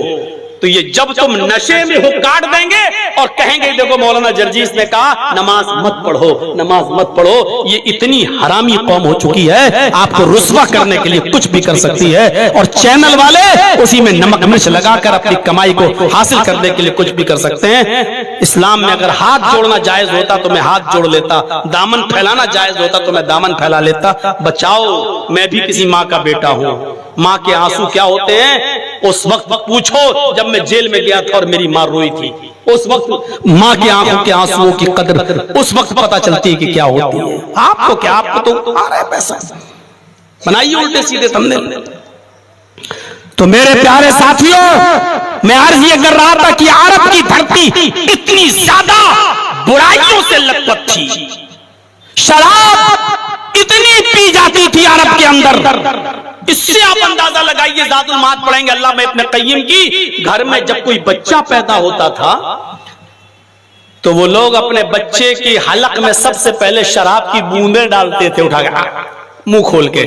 तो ये जब तुम नशे में हो काट देंगे और कहेंगे देखो मौलाना जर्जीस ने कहा नमाज मत पढ़ो, नमाज मत पढ़ो। ये इतनी हरामी कौम हो चुकी है, आपको रुस्वा करने के लिए कुछ भी कर सकती है, और चैनल वाले उसी में नमक मिर्च लगाकर अपनी कमाई को हासिल करने के लिए कुछ भी कर सकते हैं। इस्लाम में अगर हाथ जोड़ना जायज होता तो मैं हाथ जोड़ लेता, दामन फैलाना जायज होता तो मैं दामन फैला लेता। बचाओ, मैं भी किसी माँ का बेटा हूँ। माँ के आंसू क्या होते हैं उस वक्त पूछो जब मैं जेल में गया था और मेरी माँ रोई थी। उस वक्त माँ के आंखों के आंसुओं की कदर उस वक्त पता चलती है कि क्या होती है। आपको क्या, आपको तो आ रहा है पैसा, बनाइए उल्टे सीधे थंबनेल। तो मेरे प्यारे साथियों, मैं अर्ज ये कर रहा था कि अरब की धरती इतनी ज्यादा बुराइयों से लथपथ थी, शराब इतनी पी जाती थी अरब के अंदर। इससे आप अंदाजा लगाइए, ज़ातुल माद पढ़ेंगे अल्लामा इब्न क़य्यिम की, घर में जब कोई बच्चा पैदा होता था तो वो लोग अपने बच्चे की हलक में सबसे पहले शराब की बूंदें डालते थे उठा के मुंह खोल के,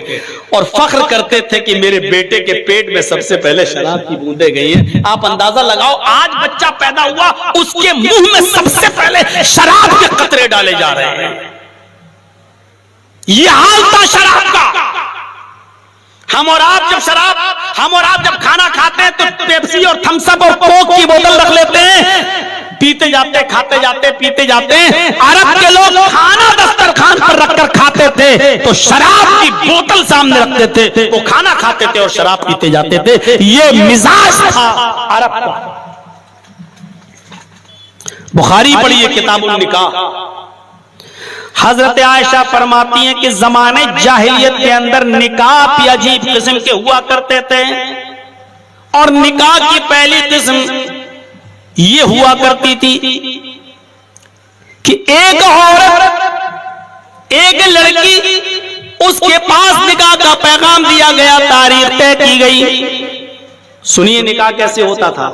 और फख्र करते थे कि मेरे बेटे के पेट में सबसे पहले शराब की बूंदें गई है। आप अंदाजा लगाओ, आज बच्चा पैदा हुआ उसके मुंह में सबसे पहले शराब के कतरे डाले जा रहे हैं। यह हाल था शराब का। हम और आप जब खाना खाते हैं तो पेप्सी और थम्स अप और कोक की बोतल रख लेते हैं, पीते जाते, खाते जाते, पीते जाते हैं। अरब के लोग खाना दस्तरखान पर रखकर खाते थे तो शराब की बोतल सामने रखते थे, वो खाना खाते थे और शराब पीते जाते थे। ये मिजाज था अरब का। बुखारी पढ़िए किताबुल निकाह, हजरत आयशा फरमाती हैं कि जमाने जाहिलियत के अंदर निकाह भी अजीब किस्म के हुआ करते थे। और निकाह की पहली किस्म ये हुआ करती थी कि एक औरत एक लड़की उसके पास निकाह का पैगाम दिया गया, तारीख तय की गई। सुनिए निकाह कैसे होता था।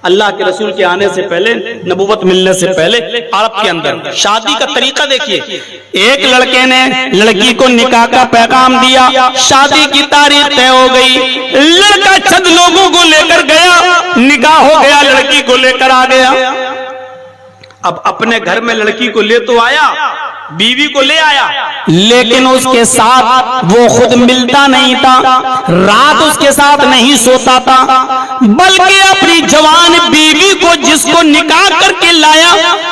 अल्लाह के रसूल के आने से पहले, नबूवत मिलने से पहले अरब के अंदर शादी का तरीका देखिए। एक लड़के ने लड़की को निकाह का पैगाम दिया, शादी की तारीख तय हो गई, लड़का चंद लोगों को लेकर गया, निकाह हो गया, लड़की को लेकर आ गया। अब अपने घर में लड़की को ले तो आया, बीवी को ले आया, लेकिन उसके साथ वो खुद मिलता नहीं था, रात उसके साथ नहीं सोता था, बल्कि अपनी जवान बीवी को जिसको निकाह करके लाया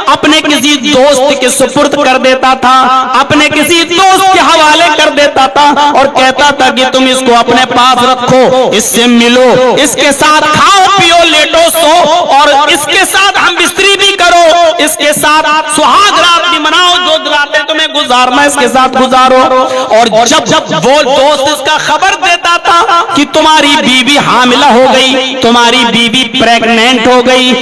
अपने किसी दोस्त के सुपुर्द कर देता था, अपने किसी दोस्त के हवाले कर देता था और कहता था कि तुम इसको अपने पास रखो, इससे मिलो, इसके साथ खाओ पियो लेटो सो और इसके साथ हम बिस्तरी भी करो, इसके साथ सुहाग रात भी मनाओ, जो रातें तुम्हें गुजारना इसके साथ गुजारो। और जब जब वो दोस्त इसका खबर देता था कि तुम्हारी बीवी हामिला हो गई, तुम्हारी बीवी प्रेग्नेंट हो गई,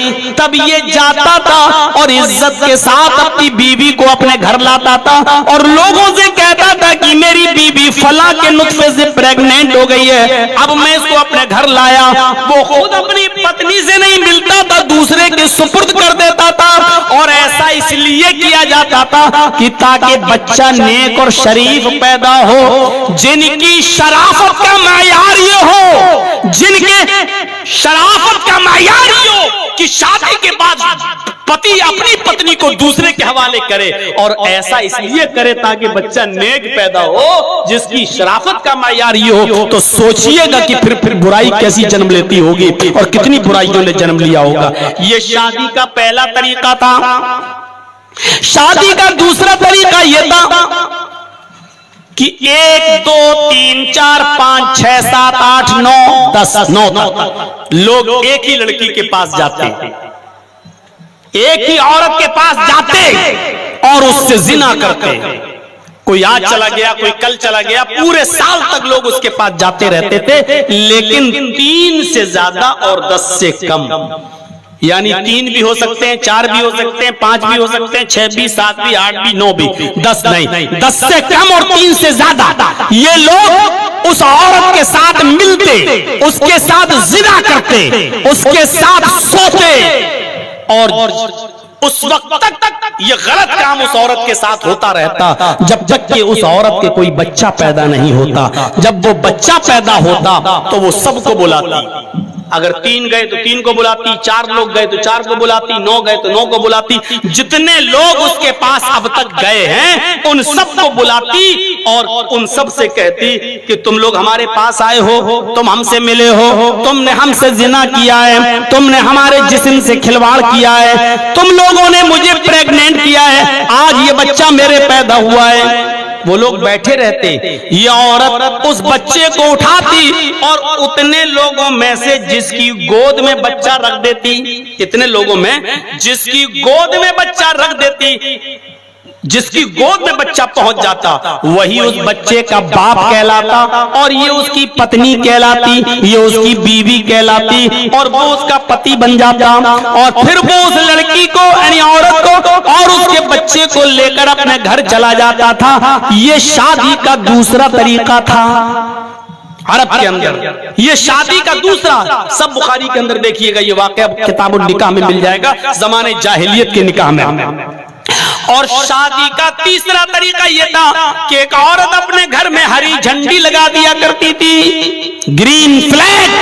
तब ये जाता था और इज्जत के साथ अपनी बीवी को अपने घर लाता था और लोगों से कहता था कि मेरी बीवी फला के नुत्फे से प्रेग्नेंट हो गई है, अब मैं इसको अपने घर लाया। वो खुद अपनी पत्नी से नहीं मिलता था, दूसरे के सुपुर्द कर देता था और ऐसा इसलिए किया जाता था कि ताकि बच्चा नेक और शरीफ पैदा हो, जिनकी शराफत का मायार ये हो, जिनके शराफत का मायार ये हो कि शादी के बाद पति अपनी पत्नी को दूसरे के हवाले करे, और ऐसा इसलिए करे ताकि बच्चा नेक पैदा हो, जिसकी शराफत का मायार ये हो। तो सोचिएगा कि फिर बुराई कैसी जन्म लेती होगी और कितनी बुराइयों ने जन्म लिया होगा। ये शादी का पहला तरीका था। शादी का दूसरा तरीका यह था कि 1 2 3 4 5 6 7 8 9 10 9 तक लोग एक ही लड़की के पास जाते, एक ही औरत के पास जाते और उससे जिना करते। कोई आज चला गया, कोई कल चला गया, पूरे साल तक लोग उसके पास जाते रहते थे, लेकिन 3 से ज्यादा और 10 से कम, यानी 3 भी हो सकते हैं, 4 भी हो सकते हैं, 5 भी हो सकते हैं, 6 भी, 7 भी, 8 भी, 9 भी, 10 नहीं, 10 से कम और 3 से ज्यादा ये लोग उस औरत के साथ मिलते, उसके साथ जिना करते, उसके साथ सोते, और उस वक्त तक ये गलत काम उस औरत के साथ होता रहता जब तक कि उस औरत के कोई बच्चा पैदा नहीं होता। जब वो बच्चा पैदा होता तो वो सबको बुलाती, अगर 3 गए तो 3 को बुलाती, 4 लोग गए तो 4 को बुलाती, 9 गए तो 9 को बुलाती, जितने लोग उसके पास अब तक गए हैं उन सबको बुलाती और उन सब से कहती कि तुम लोग हमारे पास आए हो, तुम हमसे मिले हो, तुमने हमसे जिना किया है, तुमने हमारे जिस्म से खिलवाड़ किया है, तुम लोगों ने मुझे प्रेग्नेंट किया है, आज ये बच्चा मेरे पैदा हुआ है। वो लोग बैठे रहते, ये औरत उस बच्चे को उठाती और उतने लोगों में से जिसकी गोद में बच्चा रख देती, इतने लोगों में जिसकी गोद में बच्चा रख देती, जिसकी गोद में बच्चा पहुंच जाता वही उस बच्चे का बाप कहलाता और ये उसकी पत्नी कहलाती, ये उसकी बीवी कहलाती और वो उसका पति बन जाता और फिर वो उस लड़की को यानी औरत को और उसके बच्चे को लेकर अपने घर चला जाता था। ये शादी का दूसरा तरीका था अरब के अंदर। ये शादी का दूसरा, सब बुखारी के अंदर देखिएगा, ये वाकया किताबुल निकाह में मिल जाएगा, जमाने जाहिलियत के निकाह में। और शादी का तीसरा तरीका यह था कि एक औरत अपने घर में हरी झंडी लगा दिया करती थी, ग्रीन फ्लैग,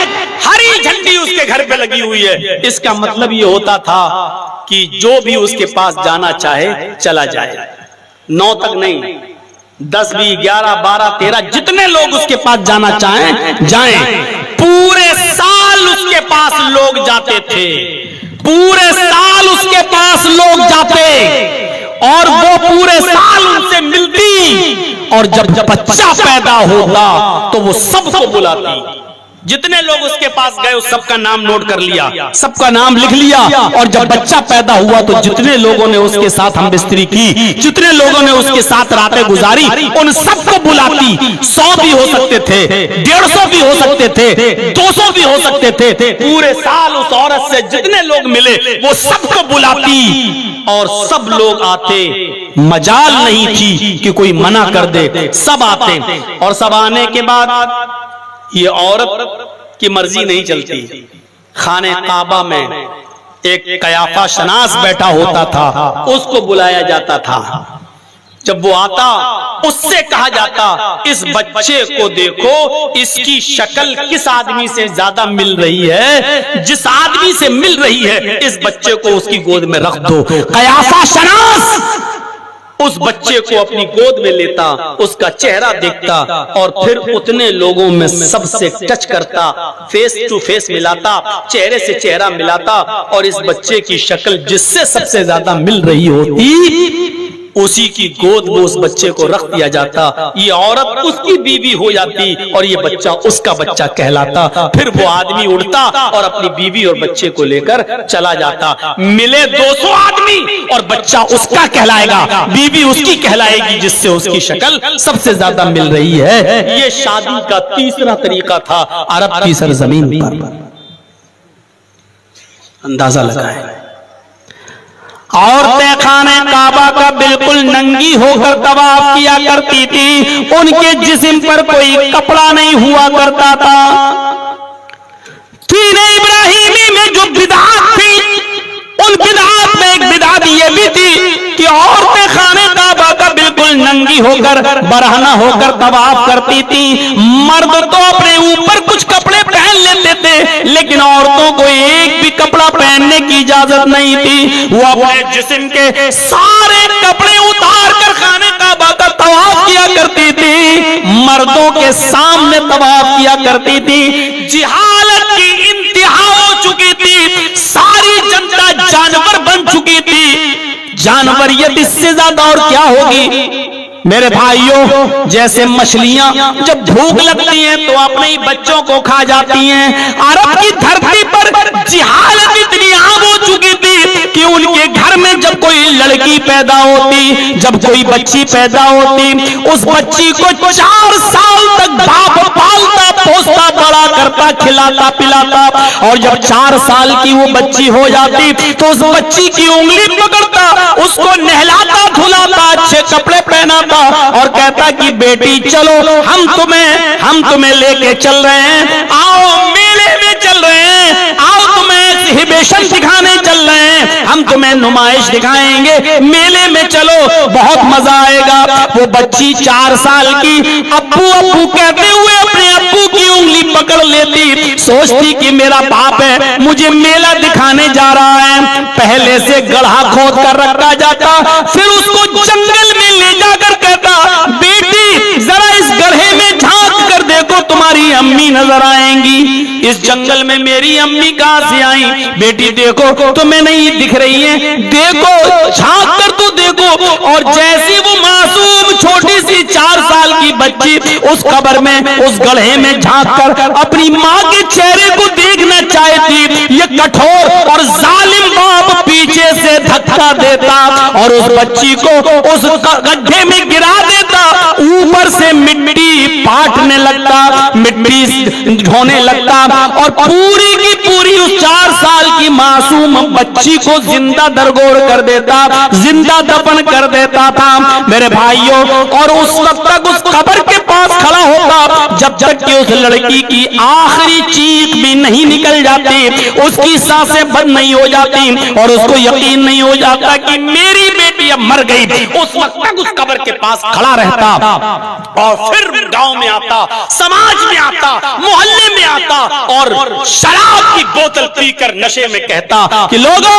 हरी झंडी उसके घर पे लगी हुई है। इसका मतलब ये होता था कि जो भी उसके पास जाना चाहे चला जाए, 9 तक नहीं, 10 भी, 11, 12, 13 जितने लोग उसके पास जाना चाहें जाएं। पूरे साल उसके पास लोग जाते थे, पूरे साल उसके पास लोग जाते और वो पूरे साल उनसे मिलती और जब बच्चा पैदा होता तो वो सबको बुलाती। जितने लोग उसके पास गए उस सबका नाम नोट कर लिया, सबका नाम लिख लिया। और जब बच्चा पैदा हुआ तो जितने लोगों ने उसके साथ हमबिस्तरी की, जितने लोगों ने उसके साथ रातें गुजारी, उन सबको बुलाती। 100 भी हो सकते थे, 150 भी हो सकते थे, 200 भी हो सकते थे। पूरे साल उस औरत से जितने लोग मिले वो सबको बुलाती और सब लोग आते। मजाल नहीं थी कि कोई मना कर दे, सब आते। और सब आने के बाद ये औरत की मर्जी नहीं चलती। खाने काबा में एक कयाफा शनास बैठा होता था, उसको बुलाया जाता था। जब वो आता उससे कहा जाता, इस बच्चे को देखो, इसकी शक्ल किस आदमी से ज्यादा मिल रही है, जिस आदमी से मिल रही है इस बच्चे को उसकी गोद में रख दो। कयाफा शनास उस बच्चे को अपनी गोद में लेता, उसका चेहरा देखता और फिर उतने लोगों में सबसे टच करता, फेस टू फेस मिलाता, चेहरे से चेहरा मिलाता और इस बच्चे की शक्ल जिससे सबसे ज्यादा मिल रही होती उसी की गोद में उस बच्चे को रख दिया जाता। ये औरत उसकी बीवी हो जाती और ये बच्चा उसका बच्चा कहलाता। फिर वो आदमी उड़ता और अपनी बीवी और बच्चे को लेकर चला जाता। मिले 200 आदमी और बच्चा उसका कहलाएगा, बीवी उसकी कहलाएगी जिससे उसकी शक्ल सबसे ज्यादा मिल रही है। ये शादी का तीसरा तरीका था अरब की सरजमीन पर। अंदाजा लगाएं। औरतें खाने काबा का बिल्कुल नंगी होकर तवाफ किया करती थी। उनके जिस्म पर कोई कपड़ा नहीं हुआ करता था। दीन इब्राहिमी में जो बिदअत थी, उन बिदअत में एक बिदअत ये भी थी कि औरतें खाने काबा का बिल्कुल नंगी होकर, बरहना होकर तवाफ करती थी। मर्द तो अपने ऊपर कुछ कपड़े पहन लेते थे, लेकिन औरतों को एक भी कपड़ा पहनने की इजाजत नहीं थी। वो अपने जिस्म के सारे कपड़े उतार कर खाने काबा का तवाफ किया करती थी। मर्दों के सामने तवाफ किया करती थी। जिहालत की इंतहा हो चुकी थी, सारी जनता जानवर बन चुकी थी। जानवरियत इससे ज्यादा और क्या होगी मेरे भाइयों। जैसे मछलियां जब भूख लगती हैं तो अपने ही बच्चों को खा जाती हैं। अरब की धरती पर जिहालत इतनी आम हो चुकी थी कि उनके घर में जब कोई लड़की पैदा होती, जब कोई बच्ची पैदा होती, उस बच्ची को 4 साल तक बाप पालता पोसता बड़ा करता, खिलाता पिलाता, और जब 4 साल की वो बच्ची हो जाती तो उस बच्ची की उंगली पकड़ता, उसको नहलाता धुलाता, अच्छे कपड़े पहनाता और कहता कि बेटी चलो हम तुम्हें लेके चल रहे हैं, आओ मेले में चल रहे हैं, आओ तुम्हें एग्जिबिशन दिखाने चल रहे हैं, हम तुम्हें नुमाइश दिखाएंगे, मेले में चलो बहुत मजा आएगा। वो बच्ची 4 साल की अब्बू अब्बू कहते हुए अपने अब्बू की उंगली पकड़ लेती, सोचती कि मेरा बाप है मुझे मेला दिखाने जा रहा है। पहले से गड्ढा खोद कर रखा जाता, फिर उसको जंगल में ले जाकर कहता, बेटी जरा इस गड्ढे में झांक कर देखो तुम्हारी अम्मी नजर आएंगी। इस जंगल में मेरी अम्मी कहां से आई? बेटी देखो तुम्हें नहीं दिख रही है, देखो झांक कर तो देखो। और जैसी वो मासूम छोटी सी 4 साल की बच्ची उस कब्र में, उस गड्ढे में झांक कर अपनी माँ के चेहरे को देखना चाहती, ये कठोर और जालिम बाप पीछे से धक्का देता और उस बच्ची को उस गड्ढे में गिरा देता। ऊपर से मिट्टी पाटने लगता, मिट्टी ढोने लगता और पूरी की पूरी उस 4 साल की मासूम बच्ची को जिंदा दरगोर कर देता, जिंदा दफन कर देता था मेरे भाइयों। और उस वक्त तक उस कब्र के पास खड़ा होता जब तक कि उस लड़की की आखिरी चीख भी नहीं निकल जाती, उसकी सांसें बंद नहीं हो जाती और उसको यकीन नहीं हो जाता कि मेरी बेटी अब मर गई। उस वक्त तक उस कब्र के पास खड़ा रहता और फिर गांव में आता, समाज में आता, मोहल्ले में आता और शराब की बोतल पीकर नशे में कहता कि लोगों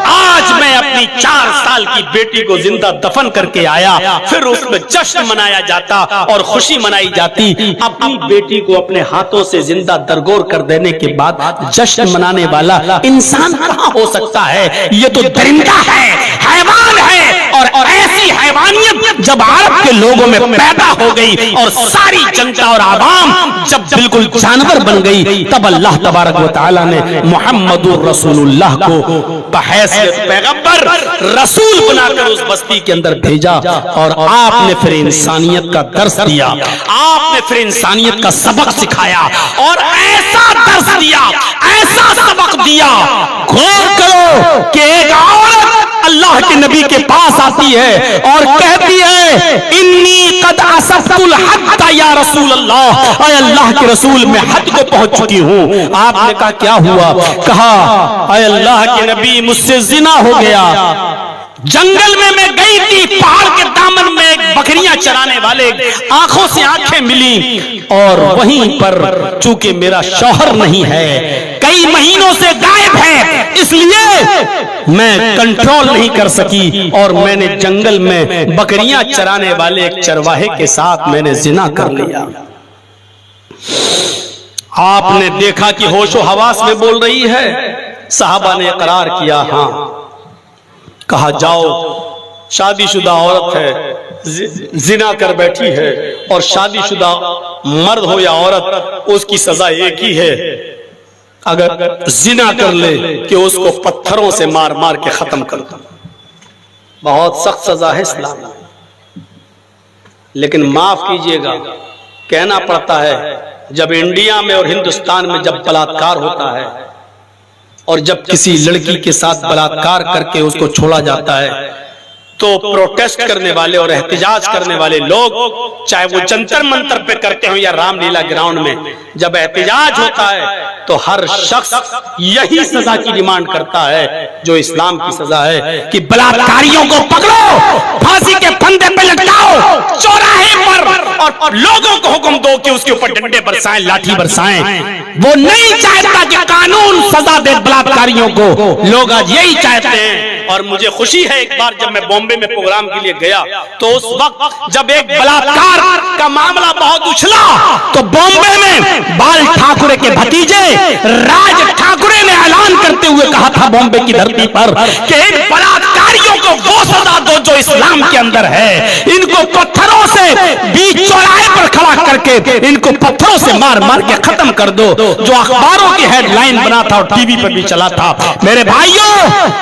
आज मैं अपनी 4 साल की बेटी को जिंदा दफन करके आया। फिर उसमें जश्न मनाया जाता और खुशी मनाई जाती। अपनी बेटी को अपने हाथों से जिंदा दरगोर कर देने के बाद जश्न मनाने वाला इंसान कहां हो सकता है? ये तो दरिंदा है, हैवान है और ऐसी हैवानियत जब अरब के लोगों में पैदा हो गई और सारी जनता और आवाम जब बिल्कुल जानवर बन गई, तब अल्लाह तबारक व तआला ने मुहम्मदुर रसूलुल्लाह को बहैसियत पैगंबर रसूल बनाकर उस बस्ती के अंदर भेजा और आपने फिर इंसानियत का दर्स दिया, आपने फिर इंसानियत का सबक सिखाया और ऐसा दर्स दिया, ऐसा सबक दिया। गौर करो कि एक औरत अल्लाह के नबी के पास आती है और कहती है इन्नी कद असफ्तुल हद या रसूल अल्लाह, अय अल्लाह के रसूल मैं हद को पहुंच चुकी हूँ। आपने कहा क्या हुआ? कहा अय अल्लाह के नबी मुझसे जिना हो गया। जंगल में मैं गई थी, पहाड़ के दामन में एक बकरियां चराने वाले आंखों से आंखें मिली और वहीं पर चूंकि मेरा शौहर नहीं है, कई महीनों से गायब है, इसलिए मैं कंट्रोल नहीं कर सकी और मैंने जंगल में बकरियां चराने वाले एक चरवाहे के साथ मैंने जिना कर लिया। आपने देखा कि होशो हवास में बोल रही है, साहबा ने इकरार किया हाँ। कहा जाओ, शादीशुदा औरत है, जिना कर बैठी है और शादीशुदा मर्द हो या औरत उसकी सजा एक ही है, अगर जिना कर ले कि उसको पत्थरों से मार मार के खत्म कर दो। बहुत सख्त सजा है इस्लाम में, लेकिन माफ कीजिएगा कहना पड़ता है, जब इंडिया में और हिंदुस्तान में जब बलात्कार होता है और जब किसी लड़की के साथ बलात्कार करके उसको छोड़ा जाता है, तो प्रोटेस्ट करने वाले और एहतिजाज करने वाले लोग, चाहे वो जंतर मंतर पे करते हो या रामलीला ग्राउंड में, जब एहतिजाज होता है तो हर शख्स यही सजा की डिमांड करता है जो इस्लाम की सजा है कि बलात्कारियों को पकड़ो, फांसी के फंदे पे लटकाओ, चौराहे पर, और लोगों को हुक्म दो कि उसके ऊपर डंडे बरसाएं, लाठी बरसाएं। वो नहीं चाहता कि कानून सजा दे बलात्कारियों को, लोग आज यही चाहते हैं। और मुझे खुशी है, एक बार जब मैं बॉम्बे में प्रोग्राम के लिए गया तो उस वक्त जब एक बलात्कार का मामला बहुत उछला तो बॉम्बे में बाल ठाकुरे के भतीजे राज ठाकुरे ने ऐलान करते हुए कहा था बॉम्बे की धरती पर कि इन बलात्कारियों को वो सजा दो जो इस्लाम के अंदर है, इनको पत्थरों से बीच चौराहे पर खड़ा करके इनको पत्थरों से मार मार के खत्म कर दो, जो अखबारों की हेडलाइन बना था और टीवी पर भी चला था। मेरे भाइयों,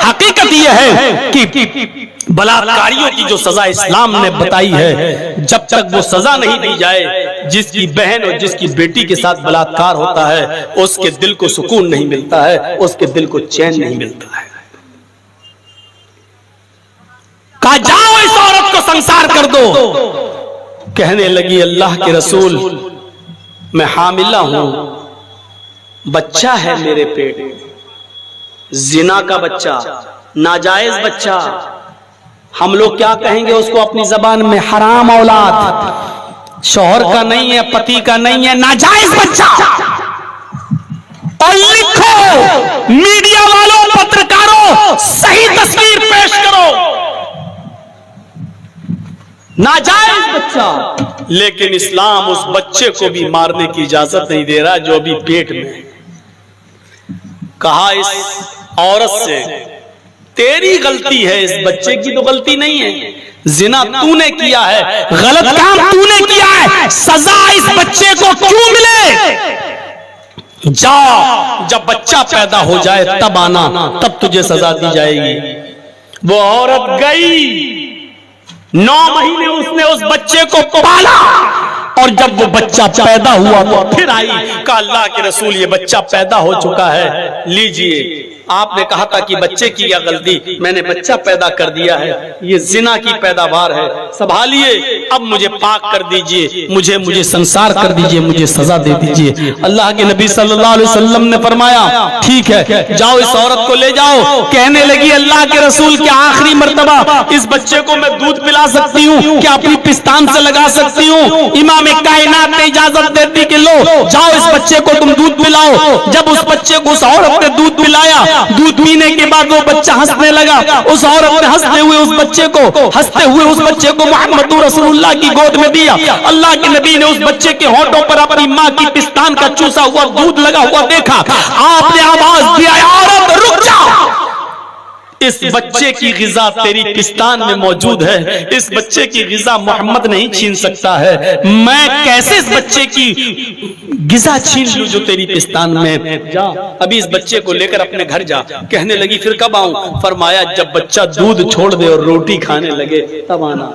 हकीकत यह है कि बलात्कारियों की जो सजा इस्लाम ने बताई है, जब तक वो सजा नहीं दी जाए, जिसकी बहन और जिसकी बेटी के साथ बलात्कार होता है उसके दिल को सुकून नहीं मिलता है, उसके दिल को चैन नहीं मिलता है। कहा जाओ इस औरत को संसार कर दो। कहने लगी अल्लाह के रसूल मैं हामिला हूं, बच्चा है मेरे पेट में, जिना का बच्चा, नाजायज बच्चा, हम लोग क्या कहेंगे उसको अपनी जबान में, हराम औलाद, शौहर का नहीं है, पति का नहीं है, नाजायज बच्चा। और लिखो मीडिया वालों, पत्रकारों, सही तस्वीर पेश करो, नाजायज बच्चा। लेकिन इस्लाम उस बच्चे को भी मारने की इजाजत नहीं दे रहा जो अभी पेट में। कहा इस औरत से तेरी गलती है, इस बच्चे की तो गलती नहीं है, जिना तूने किया है, गलत काम तूने किया है, सजा इस बच्चे को क्यों मिले? जा, जब बच्चा पैदा हो जाए तब आना, तब तुझे सजा दी जाएगी। वो औरत गई, 9 महीने उसने उस बच्चे को पाला और जब वो बच्चा पैदा हुआ तो फिर आई, कहा अल्लाह के रसूल ये बच्चा पैदा हो चुका है, लीजिए। आपने कहा था कि बच्चे की क्या गलती, मैंने बच्चा पैदा कर दिया है, ये जिना की पैदावार है, संभालिए, अब मुझे पाक कर दीजिए, मुझे संसार कर दीजिए, मुझे सजा दे दीजिए। अल्लाह के नबी सल्लल्लाहु अलैहि वसल्लम ने फरमाया ठीक है, जाओ इस औरत को ले जाओ। कहने लगी अल्लाह के रसूल क्या आखिरी मर्तबा इस बच्चे को मैं दूध पिला सकती हूँ, क्या अपनी पिस्तान से लगा सकती हूँ? इमाम कायनात ने इजाजत दे दी कि लो जाओ इस बच्चे को तुम दूध पिलाओ। जब उस बच्चे को उस औरत ने दूध पिलाया, दूध पीने के बाद वो बच्चा हंसने लगा, उस औरत ने हंसते हुए उस बच्चे को मोहम्मद रसूलुल्लाह की गोद में दिया। अल्लाह के नबी ने उस बच्चे के होठों पर अपनी माँ की पिस्तान का चूसा हुआ दूध लगा हुआ देखा। आपने आवाज दिया औरत रुक जा, इस बच्चे की गिजा तेरी किस्तान में मौजूद है, इस बच्चे की गिजा मोहम्मद नहीं छीन सकता है। मैं कैसे इस बच्चे की गिजा छीन लूं जो तेरी किस्तान में। जा अभी इस बच्चे को लेकर अपने घर जा। कहने लगी फिर कब आऊं? फरमाया जब बच्चा दूध छोड़ दे और रोटी खाने लगे तब आना।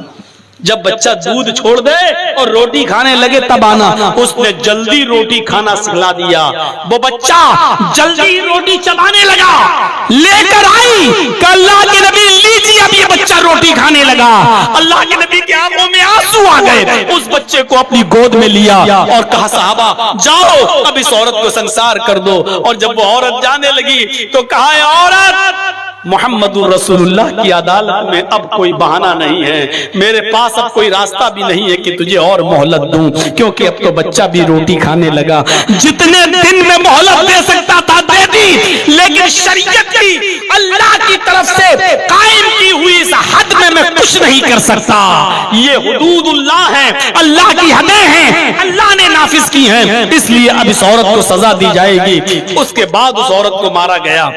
जब बच्चा दूध छोड़ दे और रोटी खाने लगे तब आना। उसने जल्दी रोटी खाना सिखला दिया। वो बच्चा जल्दी रोटी चबाने लगा, लेकर आई कि अल्लाह के नबी लीजिए, अब ये बच्चा रोटी खाने लगा। अल्लाह के नबी की आंखों में आंसू आ गए। उस बच्चे को अपनी गोद में लिया और कहा साहबा जाओ अब इस औरत को संसार कर दो। और जब वो औरत जाने लगी तो कहा औरत, मोहम्मदुर रसूलुल्लाह की अदालत में अब कोई बहाना नहीं है, मेरे पास अब कोई रास्ता भी नहीं है कि तुझे और मोहलत दूं, क्योंकि अब तो बच्चा भी रोटी खाने लगा। जितने दिन में मोहलत दे सकता था दे दी, लेकिन शरीयत की अल्लाह की तरफ से कायम की हुई इस हद में मैं कुछ नहीं कर सकता। ये हुदूदुल्लाह है, अल्लाह की हदें हैं, अल्लाह ने नाफिज की हैं, इसलिए अब इस औरत को सजा दी जाएगी। उसके बाद उस औरत को मारा गया।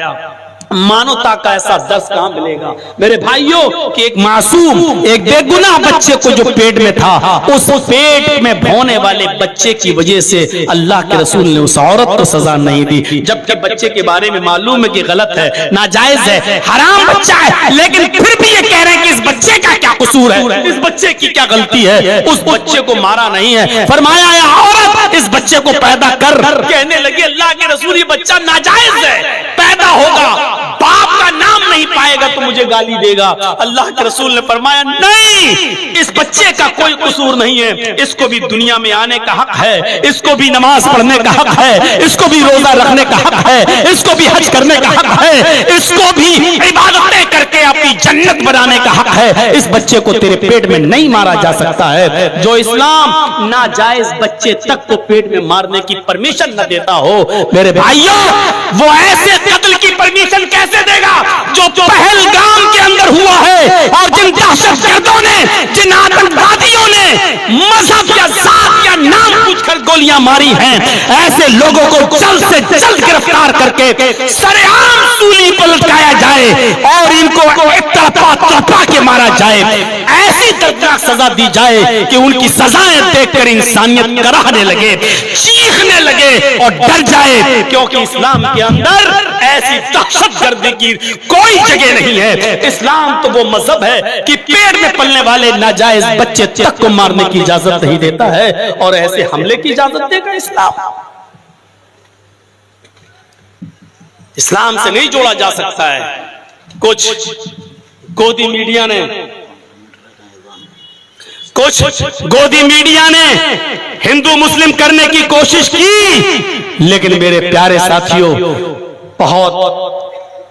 मानवता का ऐसा दर्श कहां मिलेगा मेरे भाइयों कि एक मासूम, एक बेगुनाह बच्चे को जो पेट में था, उस पेट में भोने वाले बच्चे की वजह से अल्लाह के रसूल ने उस औरत को सजा नहीं दी। जबकि बच्चे के बारे में मालूम है कि गलत है, नाजायज है, हराम बच्चा है, लेकिन फिर भी ये कह रहे हैं कि इस बच्चे का क्या कसूर है, इस बच्चे की क्या गलती है। उस बच्चे को मारा नहीं है। फरमाया या औरत इस बच्चे को पैदा कर। कहने लगे अल्लाह के रसूल ये बच्चा नाजायज है, पैदा होगा, बाप का नाम नहीं पाएगा तो मुझे गाली देगा। अल्लाह के रसूल ने फरमाया नहीं, इस बच्चे का कोई कसूर नहीं है, इसको भी दुनिया में आने का हक है, इसको भी नमाज पढ़ने का हक है, इसको भी रोजा रखने का हक है, इसको भी हज करने का हक है, इसको भी इबादतें करके अपनी जन्नत बनाने का हक है। इस बच्चे को तेरे पेट में नहीं मारा जा सकता है। जो इस्लाम नाजायज बच्चे तक को पेट में मारने की परमिशन न देता हो मेरे भाइयों, वो ऐसे कत्ल की परमिशन कैसे देगा जो पहलगाम के अंदर हुआ है, और जिन दहशतगर्दों ने, जिन आतंकवादियों ने मजहब या जात या नाम पूछकर गोलियां मारी हैं, ऐसे लोगों को जल्द से जल्द गिरफ्तार करके सरेआम सूली पर लटकाया जाए और इनको तड़पा के मारा जाए। ऐसी दर्दनाक सजा दी जाए कि उनकी सजाएं देखकर इंसानियत कराहने लगे, चीखने लगे और डर जाए, क्योंकि इस्लाम के अंदर ऐसी दहशतगर्दी की कोई जगह नहीं है। इस्लाम तो वो मजहब है कि पेट में पलने वाले नाजायज बच्चे तक को मारने की इजाजत नहीं देता है, और ऐसे हमले की इजाजत देगा इस्लाम। इस्लाम से नहीं जोड़ा जा सकता है। कुछ गोदी मीडिया ने हिंदू मुस्लिम करने की कोशिश की, लेकिन मेरे प्यारे साथियों बहुत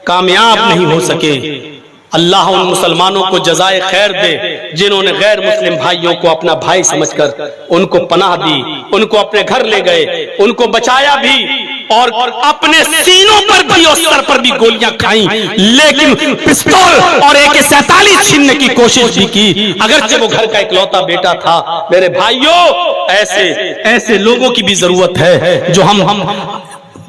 कामयाब नहीं हो सके। अल्लाह उन मुसलमानों को जज़ाए खैर दे जिन्होंने गैर मुस्लिम भाइयों को अपना भाई समझकर उनको पनाह दी, उनको अपने घर ले गए, उनको बचाया भी, और अपने सीनों पर भी और सर पर भी गोलियां खाई, लेकिन पिस्तौल और AK-47 छीनने की कोशिश भी की, अगरचे वो घर का इकलौता बेटा था। मेरे भाइयों ऐसे लोगों की भी जरूरत है जो हम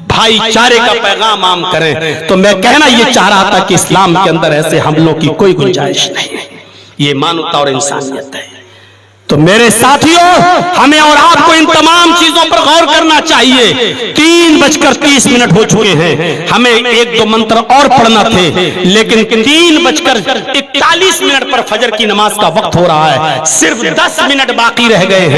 भाईचारे का पैगाम आम करें। तो मैं कहना ये चाह रहा था कि इस्लाम के अंदर ऐसे हमलों की कोई गुंजाइश नहीं है, ये मानवता और इंसानियत है। तो मेरे साथियों, हमें और आपको इन तमाम चीजों पर गौर करना चाहिए। 3:30 हो चुके हैं, हमें 1-2 मंत्र और पढ़ना थे, लेकिन 3:41 पर फजर की नमाज का वक्त हो रहा है, सिर्फ 10 मिनट बाकी रह गए हैं।